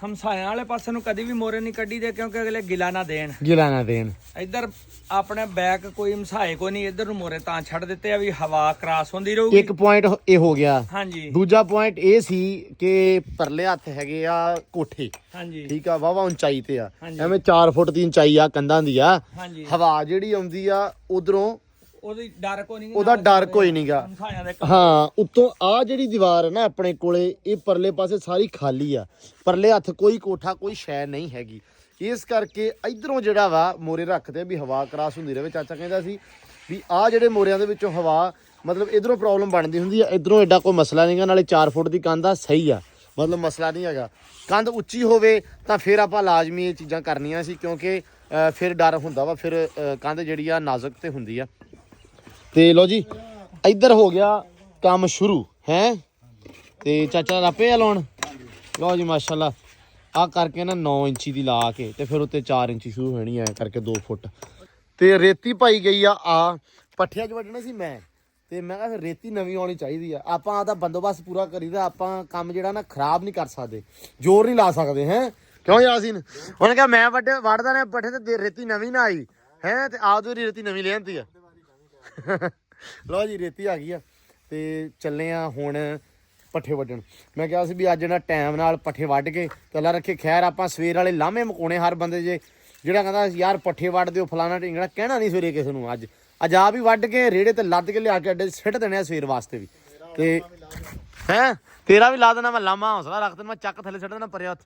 ਹਮਸਾਇਆਂ ਵਾਲੇ ਪਾਸੇ ਨੂੰ ਕਦੀ ਵੀ ਮੋਰੇ ਨਹੀਂ ਕੱਢੀ ਦੇ, ਕਿਉਂਕਿ ਅਗਲੇ ਗਿਲਾ ਨਾ ਦੇਣ। ਇੱਧਰ ਆਪਣੇ ਬੈਕ ਕੋਈ ਹਮਸਾਏ ਕੋਈ ਨਹੀਂ, ਇੱਧਰ ਨੂੰ ਮੋਰੇ ਤਾਂ ਛੱਡ ਦਿੱਤੇ ਆ ਵੀ ਹਵਾ ਕ੍ਰਾਸ ਹੁੰਦੀ ਰਹੂਗੀ। ਇੱਕ ਪੁਆਇੰਟ ਇਹ ਹੋ ਗਿਆ। ਹਾਂਜੀ ਦੂਜਾ ਪੁਆਇੰਟ ਇਹ ਸੀ ਕਿ ਪਰਲੇ ਹੱਥ ਹੈਗੇ ਆ ਕੋਠੇ, ਹਾਂਜੀ ਠੀਕ ਆ, ਵਾਵਾ ਉਚਾਈ ਤੇ ਆ, ਹਾਂਜੀ। ਐਵੇਂ 4 ਫੁੱਟ ਦੀ ਉਚਾਈ ਆ ਕੰਧਾਂ ਦੀ ਆ। ਹਾਂਜੀ ਹਵਾ ਜਿਹੜੀ ਆਉਂਦੀ ਆ ਉਧਰੋਂ ਉਹਦਾ ਡਰ ਕੋਈ ਨਹੀਂਗਾ। ਹਮਸਾਇਆਂ ਦੇ ਹਾਂ ਉੱਤੋਂ ਆ ਜਿਹੜੀ ਦੀਵਾਰ ਹੈ ਨਾ ਆਪਣੇ ਕੋਲੇ, ਇਹ ਪਰਲੇ ਪਾਸੇ ਸਾਰੀ ਖਾਲੀ ਆ, ਪਰਲੇ ਹੱਥ ਕੋਈ ਕੋਠਾ ਕੋਈ ਸ਼ੈ ਨਹੀਂ ਹੈਗੀ। ਇਸ ਕਰਕੇ ਇਧਰੋਂ ਜਿਹੜਾ ਵਾ ਮੋਰੇ ਰੱਖਦੇ ਵੀ ਹਵਾ ਕ੍ਰਾਸ ਹੁੰਦੀ ਰਹੇ। ਚਾਚਾ ਕਹਿੰਦਾ ਸੀ ਵੀ ਆ ਜਿਹੜੇ ਮੋਰਿਆਂ ਦੇ ਵਿੱਚੋਂ ਹਵਾ ਮਤਲਬ ਇਧਰੋਂ ਪ੍ਰੋਬਲਮ ਬਣਦੀ ਹੁੰਦੀ ਆ, ਇਧਰੋਂ ਐਡਾ ਕੋਈ ਮਸਲਾ ਨਹੀਂਗਾ। ਨਾਲੇ 4 ਫੁੱਟ ਦੀ ਕੰਧ ਆ, ਸਹੀ ਆ, ਮਤਲਬ ਮਸਲਾ ਨਹੀਂ ਹੈਗਾ। ਕੰਧ ਉੱਚੀ ਹੋਵੇ ਤਾਂ ਫਿਰ ਆਪਾਂ ਲਾਜ਼ਮੀ ਇਹ ਚੀਜ਼ਾਂ ਕਰਨੀਆਂ ਸੀ, ਕਿਉਂਕਿ ਫਿਰ ਡਰ ਹੁੰਦਾ ਵਾ, ਫਿਰ ਕੰਧ ਜਿਹੜੀ ਆ ਨਾਜ਼ੁਕ ਤੇ ਹੁੰਦੀ ਆ। ਤੇ ਲੋ ਜੀ ਇੱਧਰ ਹੋ ਗਿਆ ਕੰਮ ਸ਼ੁਰੂ ਹੈ ਤੇ ਚਾਚਾ ਰਾਪੇ ਆ ਲਾਉਣ। ਲੋ ਜੀ ਮਾਸ਼ਾਅੱਲਾ ਆ ਕਰਕੇ ਨਾ 9 ਇੰਚੀ ਦੀ ਲਾ ਕੇ ਤੇ ਫਿਰ ਉੱਤੇ 4 ਇੰਚੀ ਸ਼ੁਰੂ ਹੋਣੀ ਐ ਕਰਕੇ 2 ਫੁੱਟ। ਤੇ ਰੇਤੀ ਪਾਈ ਗਈ ਆ ਪੱਠਿਆਂ 'ਚ ਵੱਢਣੇ ਸੀ ਮੈਂ, ਤੇ ਮੈਂ ਕਿਹਾ ਫਿਰ ਰੇਤੀ ਨਵੀਂ ਆਉਣੀ ਚਾਹੀਦੀ ਆ। ਆਪਾਂ ਆਪਦਾ ਬੰਦੋਬਸਤ ਪੂਰਾ ਕਰੀਦਾ, ਆਪਾਂ ਕੰਮ ਜਿਹੜਾ ਨਾ ਖਰਾਬ ਨਹੀਂ ਕਰ ਸਕਦੇ, ਜ਼ੋਰ ਨਹੀਂ ਲਾ ਸਕਦੇ ਹੈ। ਕਿਉਂ ਯਾਸੀਨ? ਉਹਨੇ ਕਿਹਾ ਮੈਂ ਵੱਢਦਾ ਨੇ ਪੱਠੇ ਤੇ ਰੇਤੀ ਨਵੀਂ ਨਾ ਆਈ ਹੈ, ਤੇ ਆਪਦੀ ਰੇਤੀ ਨਵੀਂ ਲੈ ਆਂਦੀ ਆ। ਲਓ ਜੀ ਰੇਤੀ ਆ ਗਈ ਆ ਤੇ ਚੱਲੇ ਆ ਹੁਣ ਪੱਠੇ ਵੱਢਣ। ਮੈਂ ਕਿਹਾ ਸੀ ਵੀ ਅੱਜ ਨਾ ਟਾਈਮ ਨਾਲ ਪੱਠੇ ਵੱਢ ਕੇ ਕੱਲਾ ਰੱਖੇ। ਖੈਰ ਆਪਾਂ ਸਵੇਰ ਵਾਲੇ ਲਾਮੇ ਮਕਾਉਣੇ ਹਰ ਬੰਦੇ ਜੇ, ਜਿਹੜਾ ਕਹਿੰਦਾ ਯਾਰ ਪੱਠੇ ਵੱਢ ਦਿਓ ਫਲਾਣਾ ਢਿੰਗਣਾ, ਕਹਿਣਾ ਨਹੀਂ ਸਵੇਰੇ ਕਿਸੇ ਨੂੰ। ਅੱਜ ਆ ਵੀ ਵੱਢ ਕੇ ਰੇੜੇ ਤੇ ਲੱਦ ਕੇ ਲਿਆ ਕੇ ਅੱਡੇ ਸਿੱਟ ਦੇਣੇ ਆ ਸਵੇਰ ਵਾਸਤੇ ਵੀ। ਤੇ ਹੈ ਤੇਰਾ ਵੀ ਲਾ ਦੇਣਾ ਮੈਂ, ਲਾਮਾ ਹੌਸਲਾ ਰੱਖ ਦੇਣਾ, ਮੈਂ ਚੱਕ ਥੱਲੇ ਸਿੱਟ ਦੇਣਾ ਪਰਿਆ ਉੱਥੇ।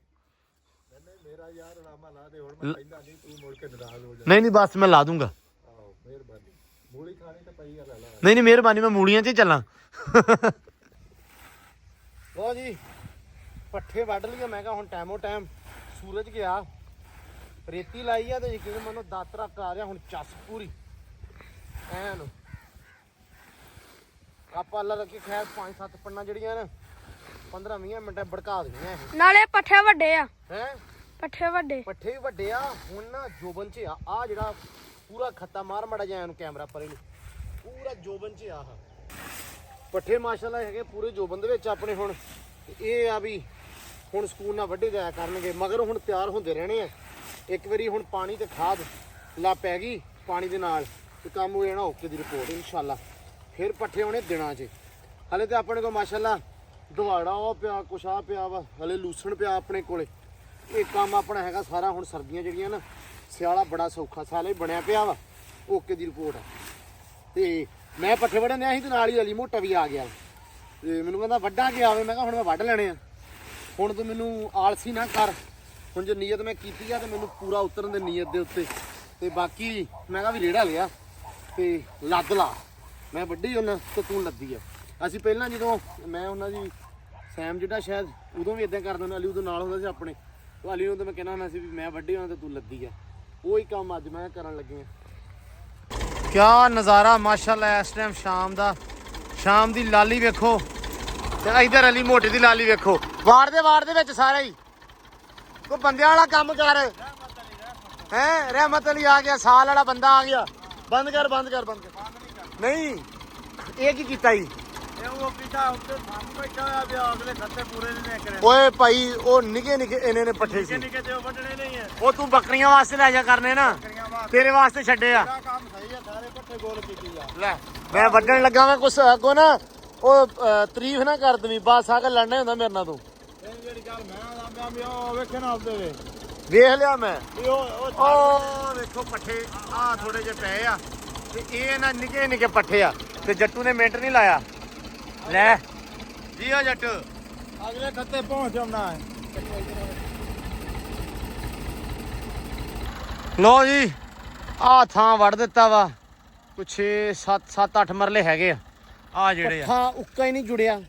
ਨਹੀਂ ਬਸ ਮੈਂ ਲਾ ਦੂੰਗਾ। ਨਹੀਂ ਮਿਹਰਬਾਨੀ, ਮੈਂ ਮੂਲੀਆਂ 'ਚ ਹੀ ਚੱਲਾਂ। ਲੋ ਜੀ ਪੱਠੇ ਵੱਢ ਲਈਏ। ਮੈਂ ਕਿਹਾ ਹੁਣ ਟਾਈਮੋ ਟਾਈਮ ਸੂਰਜ ਗਿਆ, ਰੇਤੀ ਲਾਈ ਆ ਤੇ ਯਕੀਨ ਮੰਨੋ ਦਾਤਰਾ ਆ ਰਿਹਾ ਹੁਣ ਚੱਸ ਪੂਰੀ ਐਨ। ਆਪਾਂ ਅੱਲਾ ਰੱਖੀ ਖੈਰ 5-7 ਪੰਨਾ ਜਿਹੜੀਆਂ ਨਾ 15-20 ਮਿੰਟਾਂ ਭੜਕਾ ਦੇਣੀਆਂ ਇਹ। ਨਾਲੇ ਪੱਠੇ ਵੱਡੇ ਆ ਹੈ ਪੱਠੇ ਵੱਡੇ ਪੱਠੇ ਵੀ ਵੱਡੇ ਆ। ਹੁਣ ਨਾ ਜੋਬਨ ਚ ਆ ਜਿਹੜਾ ਪੂਰਾ ਖੱਤਾ ਮਾਰ ਮੜਾ ਜਾਇਆ ਨੂੰ ਕੈਮਰਾ ਪਰੇ ਨੂੰ, ਪੂਰਾ ਜੋਬਨ ਚ ਆ ਪੱਠੇ ਮਾਸ਼ਾਅੱਲਾ ਹੈਗੇ ਪੂਰੇ ਜੋਬਨ ਦੇ ਵਿੱਚ ਆਪਣੇ। ਹੁਣ ਇਹ ਆ ਵੀ ਹੁਣ ਸਕੂਨ ਨਾਲ ਵੱਢੇ ਜਾਇਆ ਕਰਨਗੇ, ਮਗਰ ਹੁਣ ਤਿਆਰ ਹੁੰਦੇ ਰਹਿਣੇ ਆ। ਇੱਕ ਵਾਰੀ ਹੁਣ ਪਾਣੀ ਤੇ ਖਾਦ ਲਾ ਪੈ ਗਈ ਪਾਣੀ ਦੇ ਨਾਲ ਤੇ ਕੰਮ ਹੋ ਜਾਣਾ ਓਕੇ ਦੀ ਰਿਪੋਰਟ ਇਨਸ਼ਾਅੱਲਾ। ਫਿਰ ਪੱਠੇ ਹੋਣੇ ਦਿਨਾਂ 'ਚ। ਹਲੇ ਤੇ ਆਪਣੇ ਕੋਲ ਮਾਸ਼ਾਅੱਲਾ ਦਵਾੜਾ ਉਹ ਪਿਆ, ਕੁਛ ਆ ਪਿਆ ਵਾ, ਹਲੇ ਲੂਸਣ ਪਿਆ ਆਪਣੇ ਕੋਲੇ। ਇਹ ਕੰਮ ਆਪਣਾ ਹੈਗਾ ਸਾਰਾ ਹੁਣ ਸਰਦੀਆਂ ਜਿਹੜੀਆਂ ਨਾ, ਸਿਆਲਾ ਬੜਾ ਸੌਖਾ ਸਾਲੇ ਬਣਿਆ ਪਿਆ ਵਾ, ਓਕੇ ਦੀ ਰਿਪੋਰਟ ਆ। ਤੇ ਮੈਂ ਪੱਠੇ ਵੱਢਣ ਡਿਆ ਸੀ ਤੇ ਨਾਲ ਹੀ ਅਲੀ ਮੋਟਾ ਵੀ ਆ ਗਿਆ ਤੇ ਮੈਨੂੰ ਕਹਿੰਦਾ ਵੱਢਾਂ ਕੇ ਆਵੇ। ਮੈਂ ਕਿਹਾ ਹੁਣ ਮੈਂ ਵੱਢ ਲੈਣੇ ਆ। ਹੁਣ ਤੂੰ ਮੈਨੂੰ ਆਲਸੀ ਨਾ ਕਰ, ਹੁਣ ਜੇ ਨੀਅਤ ਮੈਂ ਕੀਤੀ ਆ ਤੇ ਮੈਨੂੰ ਪੂਰਾ ਉਤਰਨ ਦੇ ਨੀਅਤ ਦੇ ਉੱਤੇ। ਤੇ ਬਾਕੀ ਮੈਂ ਕਿਹਾ ਵੀ ਰੇੜਾ ਲਿਆ ਤੇ ਲੱਦ ਲਾ, ਮੈਂ ਵੱਢੀ ਉਹਨਾਂ ਤੇ ਤੂੰ ਲੱਦੀ ਆ। ਅਸੀਂ ਪਹਿਲਾਂ ਜਦੋਂ ਮੈਂ ਉਹਨਾਂ ਦੀ ਸੈਮ ਜਿਹੜਾ ਸ਼ਾਇਦ ਉਦੋਂ ਵੀ ਇਦਾਂ ਕਰਦਾ ਹੁੰਦਾ, ਅਲੀ ਉਦੋਂ ਨਾਲ ਹੁੰਦਾ ਸੀ ਆਪਣੇ। ਉਹ ਅਲੀ ਨੂੰ ਤਾਂ ਮੈਂ ਕਹਿਣਾ ਹੁੰਦਾ ਸੀ ਵੀ ਮੈਂ ਵੱਢੀ ਉਹਨਾਂ ਤੇ ਤੂੰ ਲੱਦੀ ਆ। ਉਹੀ ਕੰਮ ਅੱਜ ਮੈਂ ਕਰਨ ਲੱਗੇ ਆ। ਕਿਆ ਨਜ਼ਾਰਾ ਮਾਸ਼ਾਅੱਲਾ ਇਸ ਟਾਈਮ ਸ਼ਾਮ ਦਾ। ਸ਼ਾਮ ਦੀ ਲਾਲੀ ਵੇਖੋ ਤੇ ਇਧਰ ਅਲੀ ਮੋਟੇ ਦੀ ਲਾਲੀ ਵੇਖੋ। ਵਾਰ ਦੇ ਵਿੱਚ ਸਾਰੇ ਹੀ ਕੋਈ ਬੰਦਿਆਂ ਵਾਲਾ ਕੰਮ ਕਰ ਹੈ। ਰਹਿਮਤ ਅਲੀ ਆ ਗਿਆ, ਸਾਲ ਵਾਲਾ ਬੰਦਾ ਆ ਗਿਆ। ਬੰਦ ਕਰ ਨਹੀਂ ਇਹ ਕੀ ਕੀਤਾ ਜੀ? ਉਹ ਕੀਤਾ ਉੱਤੇ ਸਾਹਮਣੇ ਬੈਠਾ ਹੋਇਆ ਵੀ ਅਗਲੇ ਖੱਤੇ ਪੂਰੇ ਨਹੀਂ ਕਰੇ। ਓਏ ਭਾਈ ਉਹ ਨਿੱਕੇ ਇਹਨੇ ਪੱਠੇ ਸੀ, ਨਿੱਕੇ ਤੇ ਉਹ ਵੱਢਣੇ ਨਹੀਂ ਹੈ। ਉਹ ਤੂੰ ਬੱਕਰੀਆਂ ਵਾਸਤੇ ਲੈ ਜਾ ਕਰਨੇ ਨਾ, ਤੇਰੇ ਵਾਸਤੇ ਛੱਡੇ ਆ। ਕੰਮ ਸਹੀ ਹੈ, ਸਾਰੇ ਪੱਠੇ ਗੋਲ ਕੀਤੀ ਆ। ਲੈ ਮੈਂ ਵੱਢਣ ਲੱਗਾ ਮੈਂ ਕੁਛ ਅੱਗੋਂ ਨਾ ਉਹ ਤਾਰੀਫ ਨਾ ਕਰ ਦਵੀਂ, ਬਸ ਆ ਕੇ ਲੜਨਾ ਹੁੰਦਾ ਮੇਰੇ ਨਾਲ ਤੂੰ। ਇਹ ਜਿਹੜੀ ਗੱਲ ਮੈਂ ਆਂਦਾ ਵੀ ਉਹ ਵੇਖੇ ਨਾ ਆਪਦੇ ਵੇਖ ਲਿਆ ਮੈਂ। ਵੀ ਉਹ ਵੇਖੋ ਪੱਠੇ ਆ ਥੋੜੇ ਜਿਹੇ ਪਏ ਆ ਤੇ ਇਹ ਨਾ ਨਿੱਕੇ ਪੱਠੇ ਆ ਤੇ ਜੱਟੂ ਨੇ ਮਿੰਟ ਨਹੀਂ ਲਾਇਆ। ਲੈ ਜੀ ਆ ਜੱਟ ਅਗਲੇ ਖੱਤੇ ਪਹੁੰਚ ਜਾਣਾ ਹੈ। ਲੋ ਜੀ ਆ ਥਾਂ ਵੜ ਦਿੱਤਾ ਵਾ, ਕੁਛ 7-8 ਮਰਲੇ ਹੈਗੇ ਆ ਜਿਹੜੇ ਆ। ਹਾਂ ਉੱਕਾ ਹੀ ਨਹੀਂ ਜੁੜਿਆ।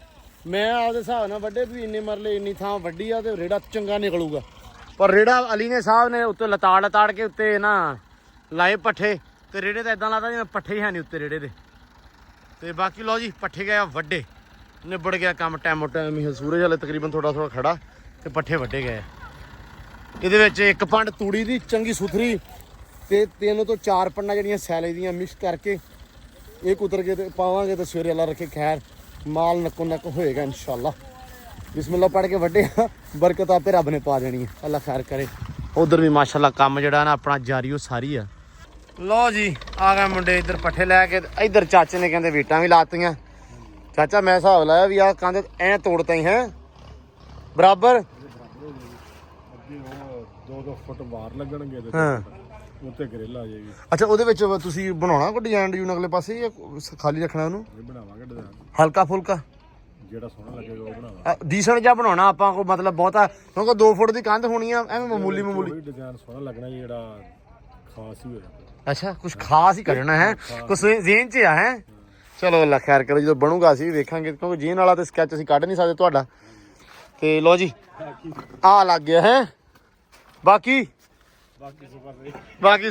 ਮੈਂ ਆਪਦੇ ਹਿਸਾਬ ਨਾਲ ਵੱਡੇ ਵੀ ਇੰਨੇ ਮਰਲੇ ਇੰਨੀ ਥਾਂ ਵੱਡੀ ਆ ਤੇ ਰੇੜਾ ਚੰਗਾ ਨਿਕਲੂਗਾ। ਪਰ ਰੇੜਾ ਅਲੀ ਨੇ ਸਾਹਿਬ ਨੇ ਉੱਤੇ ਲਤਾੜ ਕੇ ਉੱਤੇ ਨਾ ਲਾਏ ਪੱਠੇ ਤੇ ਰੇੜੇ ਤਾਂ ਇਦਾਂ ਲੱਗਦਾ ਜਿਵੇਂ ਪੱਠੇ ਹੀ ਹੈ ਨਹੀਂ ਉੱਤੇ ਰੇੜੇ ਦੇ। ਤੇ ਬਾਕੀ ਲਓ ਜੀ ਪੱਠੇ ਗਏ ਵੱਡੇ, ਨਿਬੜ ਗਿਆ ਕੰਮ ਟਾਈਮੋ ਟਾਈਮ ਹੀ। ਸੂਰਜ ਹਲੇ ਤਕਰੀਬਨ ਥੋੜਾ ਖੜਾ ਤੇ ਪੱਠੇ ਵੱਡੇ ਗਏ। ਇਹਦੇ ਵਿੱਚ ਇੱਕ ਪੰਡ ਤੂੜੀ ਦੀ ਚੰਗੀ ਸੁਥਰੀ ਤੇ 3 ਤੋਂ 4 ਪੰਡਾਂ ਜਿਹੜੀਆਂ ਸੈਲੇ ਦੀਆਂ ਮਿਕਸ ਕਰਕੇ ਇਹ ਕੁਤਰ ਕੇ ਤੇ ਪਾਵਾਂਗੇ ਤੇ ਸਵੇਰੇ ਅੱਲਾ ਰੱਖੇ ਖੈਰ ਮਾਲ ਨੱਕੋ ਨੱਕ ਹੋਏਗਾ ਇਨਸ਼ਾਅੱਲਾ। ਬਿਸਮਿਲ੍ਲਾ ਪੜ੍ਹ ਕੇ ਵੱਡੇ ਬਰਕਤ ਆਪੇ ਰੱਬ ਨੇ ਪਾ ਦੇਣੀ ਹੈ, ਅੱਲਾ ਖੈਰ ਕਰੇ। ਉਧਰ ਵੀ ਮਾਸ਼ਾਅੱਲਾ ਕੰਮ ਜਿਹੜਾ ਨਾ ਆਪਣਾ ਜਾਰੀ ਉਹ ਸਾਰੀ ਆ। ਲਓ ਜੀ ਆ ਗਏ ਮੁੰਡੇ ਇੱਧਰ ਪੱਠੇ ਲੈ ਕੇ। ਇੱਧਰ ਚਾਚੇ ਨੇ ਕਹਿੰਦੇ ਵੀਟਾਂ ਵੀ ਲਾਤੀਆਂ। ਚਾਚਾ ਮੈਂ ਹਿਸਾਬ ਲਾਇਆ ਵੀ ਆਹ ਕੰਧ ਐ ਤੋੜਤਾ ਹੀ ਹੈ ਬਰਾਬਰ। ਅੱਗੇ ਉਹ 2-2 ਫੁੱਟ ਬਾਹਰ ਲੱਗਣਗੇ ਤੇ ਹਾਂ ਉੱਤੇ ਗ੍ਰਿਲ ਆ ਜਾਏਗੀ। ਅੱਛਾ ਉਹਦੇ ਵਿੱਚ ਤੁਸੀਂ ਬਣਾਉਣਾ ਕੋਈ ਡਿਜ਼ਾਈਨ ਅਗਲੇ ਪਾਸੇ ਜਾਂ ਖਾਲੀ ਰੱਖਣਾ ਉਹਨੂੰ? ਇਹ ਬਣਾਵਾਂਗੇ ਡਿਜ਼ਾਈਨ, ਹਲਕਾ ਫੁਲਕਾ ਜਿਹੜਾ ਸੋਹਣਾ ਲੱਗੇਗਾ ਉਹ ਬਣਾਵਾਂਗੇ। ਡੀਸੈਂਟ ਜਿਹਾ ਬਣਾਉਣਾ ਆਪਾਂ ਕੋਈ ਮਤਲਬ ਬਹੁਤਾ, ਕਿਉਂਕਿ 2 ਫੁੱਟ ਦੀ ਕੰਧ ਹੋਣੀ ਆ ਐਵੇਂ ਮਾਮੂਲੀ ਕੋਈ ਡਿਜ਼ਾਈਨ ਸੋਹਣਾ ਲੱਗਣਾ ਜਿਹੜਾ ਖਾਸ ਹੀ ਹੋਇਆ। ਅੱਛਾ ਕੁਝ ਖਾਸ ਹੀ ਕਰਨਾ ਹੈ, ਕੁਝ ਜ਼ੇਨ 'ਚ ਆ ਹੈ। ਚਲੋ ਅੱਲਾ ਖੈਰ ਕਰੇ, ਜਦੋਂ ਬਣੂਗਾ ਅਸੀਂ ਵੀ ਵੇਖਾਂਗੇ, ਕਿਉਂਕਿ ਜੀਨ ਵਾਲਾ ਤੇ ਸਕੈਚ ਅਸੀਂ ਕੱਢ ਨਹੀਂ ਸਕਦੇ ਤੁਹਾਡਾ। ਤੇ ਲੋ ਜੀ ਆ ਲੱਗ ਗਿਆ ਹੈ। ਬਾਕੀ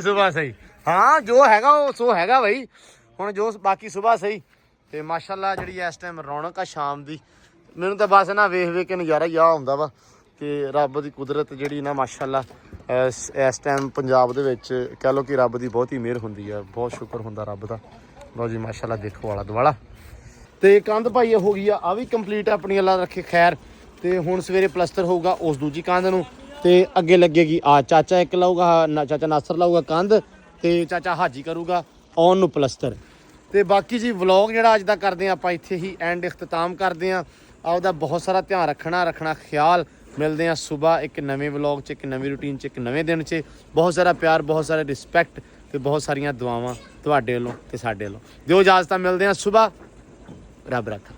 ਸੁਬਾ ਸਹੀ। ਹਾਂ ਜੋ ਹੈਗਾ ਉਹ ਸੋ ਹੈਗਾ ਬਈ। ਹੁਣ ਜੋ ਬਾਕੀ ਸੁਬਾ ਸਹੀ। ਤੇ ਮਾਸ਼ਾਅੱਲਾ ਜਿਹੜੀ ਇਸ ਟਾਈਮ ਰੌਣਕ ਆ ਸ਼ਾਮ ਦੀ, ਮੈਨੂੰ ਤਾਂ ਬਸ ਨਾ ਵੇਖ ਕੇ ਨਜ਼ਾਰਾ ਹੀ ਆ ਹੁੰਦਾ ਵਾ ਕਿ ਰੱਬ ਦੀ ਕੁਦਰਤ ਜਿਹੜੀ ਨਾ ਮਾਸ਼ਾਅੱਲਾ ਇਸ ਟਾਈਮ ਪੰਜਾਬ ਦੇ ਵਿੱਚ ਕਹਿ ਲਓ ਕਿ ਰੱਬ ਦੀ ਬਹੁਤ ਹੀ ਮਿਹਰ ਹੁੰਦੀ ਆ, ਬਹੁਤ ਸ਼ੁਕਰ ਹੁੰਦਾ ਰੱਬ ਦਾ। ਲਓ ਜੀ ਮਾਸ਼ਾਅੱਲਾ ਦੇਖੋ ਆਲਾ ਦੁਆਲਾ। ਤੇ ਕੰਧ ਭਾਈ ਹੋ ਗਈ ਆ ਵੀ ਕੰਪਲੀਟ ਆਪਣੀ, ਅੱਲਾ ਰੱਖੇ ਖੈਰ। ਤੇ ਹੁਣ ਸਵੇਰੇ ਪਲਸਤਰ ਹੋਊਗਾ ਉਸ ਦੂਜੀ ਕੰਧ ਨੂੰ ਤੇ ਅੱਗੇ ਲੱਗੇਗੀ ਆ ਚਾਚਾ ਇੱਕ ਲਾਊਗਾ, ਚਾਚਾ ਨਾਸਰ ਲਾਊਗਾ ਕੰਧ ਤੇ ਚਾਚਾ ਹਾਜੀ ਕਰੂਗਾ ਆਉਣ ਨੂੰ ਪਲਸਤਰ। ਤੇ ਬਾਕੀ ਜੀ ਵਲੌਗ ਜਿਹੜਾ ਅੱਜ ਦਾ ਕਰਦੇ ਆ ਆਪਾਂ ਇੱਥੇ ਹੀ ਐਂਡ ਇਖਤਤਾਮ ਕਰਦੇ ਆ। ਆਪਦਾ ਬਹੁਤ ਸਾਰਾ ਧਿਆਨ ਰੱਖਣਾ ਖਿਆਲ। ਮਿਲਦੇ ਆ ਸਵੇਰ ਇੱਕ ਨਵੇਂ ਵਲੌਗ 'ਚ, ਇੱਕ ਨਵੀਂ ਰੂਟੀਨ 'ਚ, ਇੱਕ ਨਵੇਂ ਦਿਨ 'ਚ। ਬਹੁਤ ਸਾਰਾ ਪਿਆਰ, ਬਹੁਤ ਸਾਰਾ ਰਿਸਪੈਕਟ ਤੇ ਬਹੁਤ ਸਾਰੀਆਂ ਦੁਆਵਾਂ ਤੁਹਾਡੇ ਵੱਲੋਂ ਤੇ ਸਾਡੇ ਵੱਲੋਂ। ਦਿਓ ਇਜਾਜ਼ਤ, ਮਿਲਦੇ ਆ ਸਵੇਰ। ਰੱਬ ਰੱਖਾ।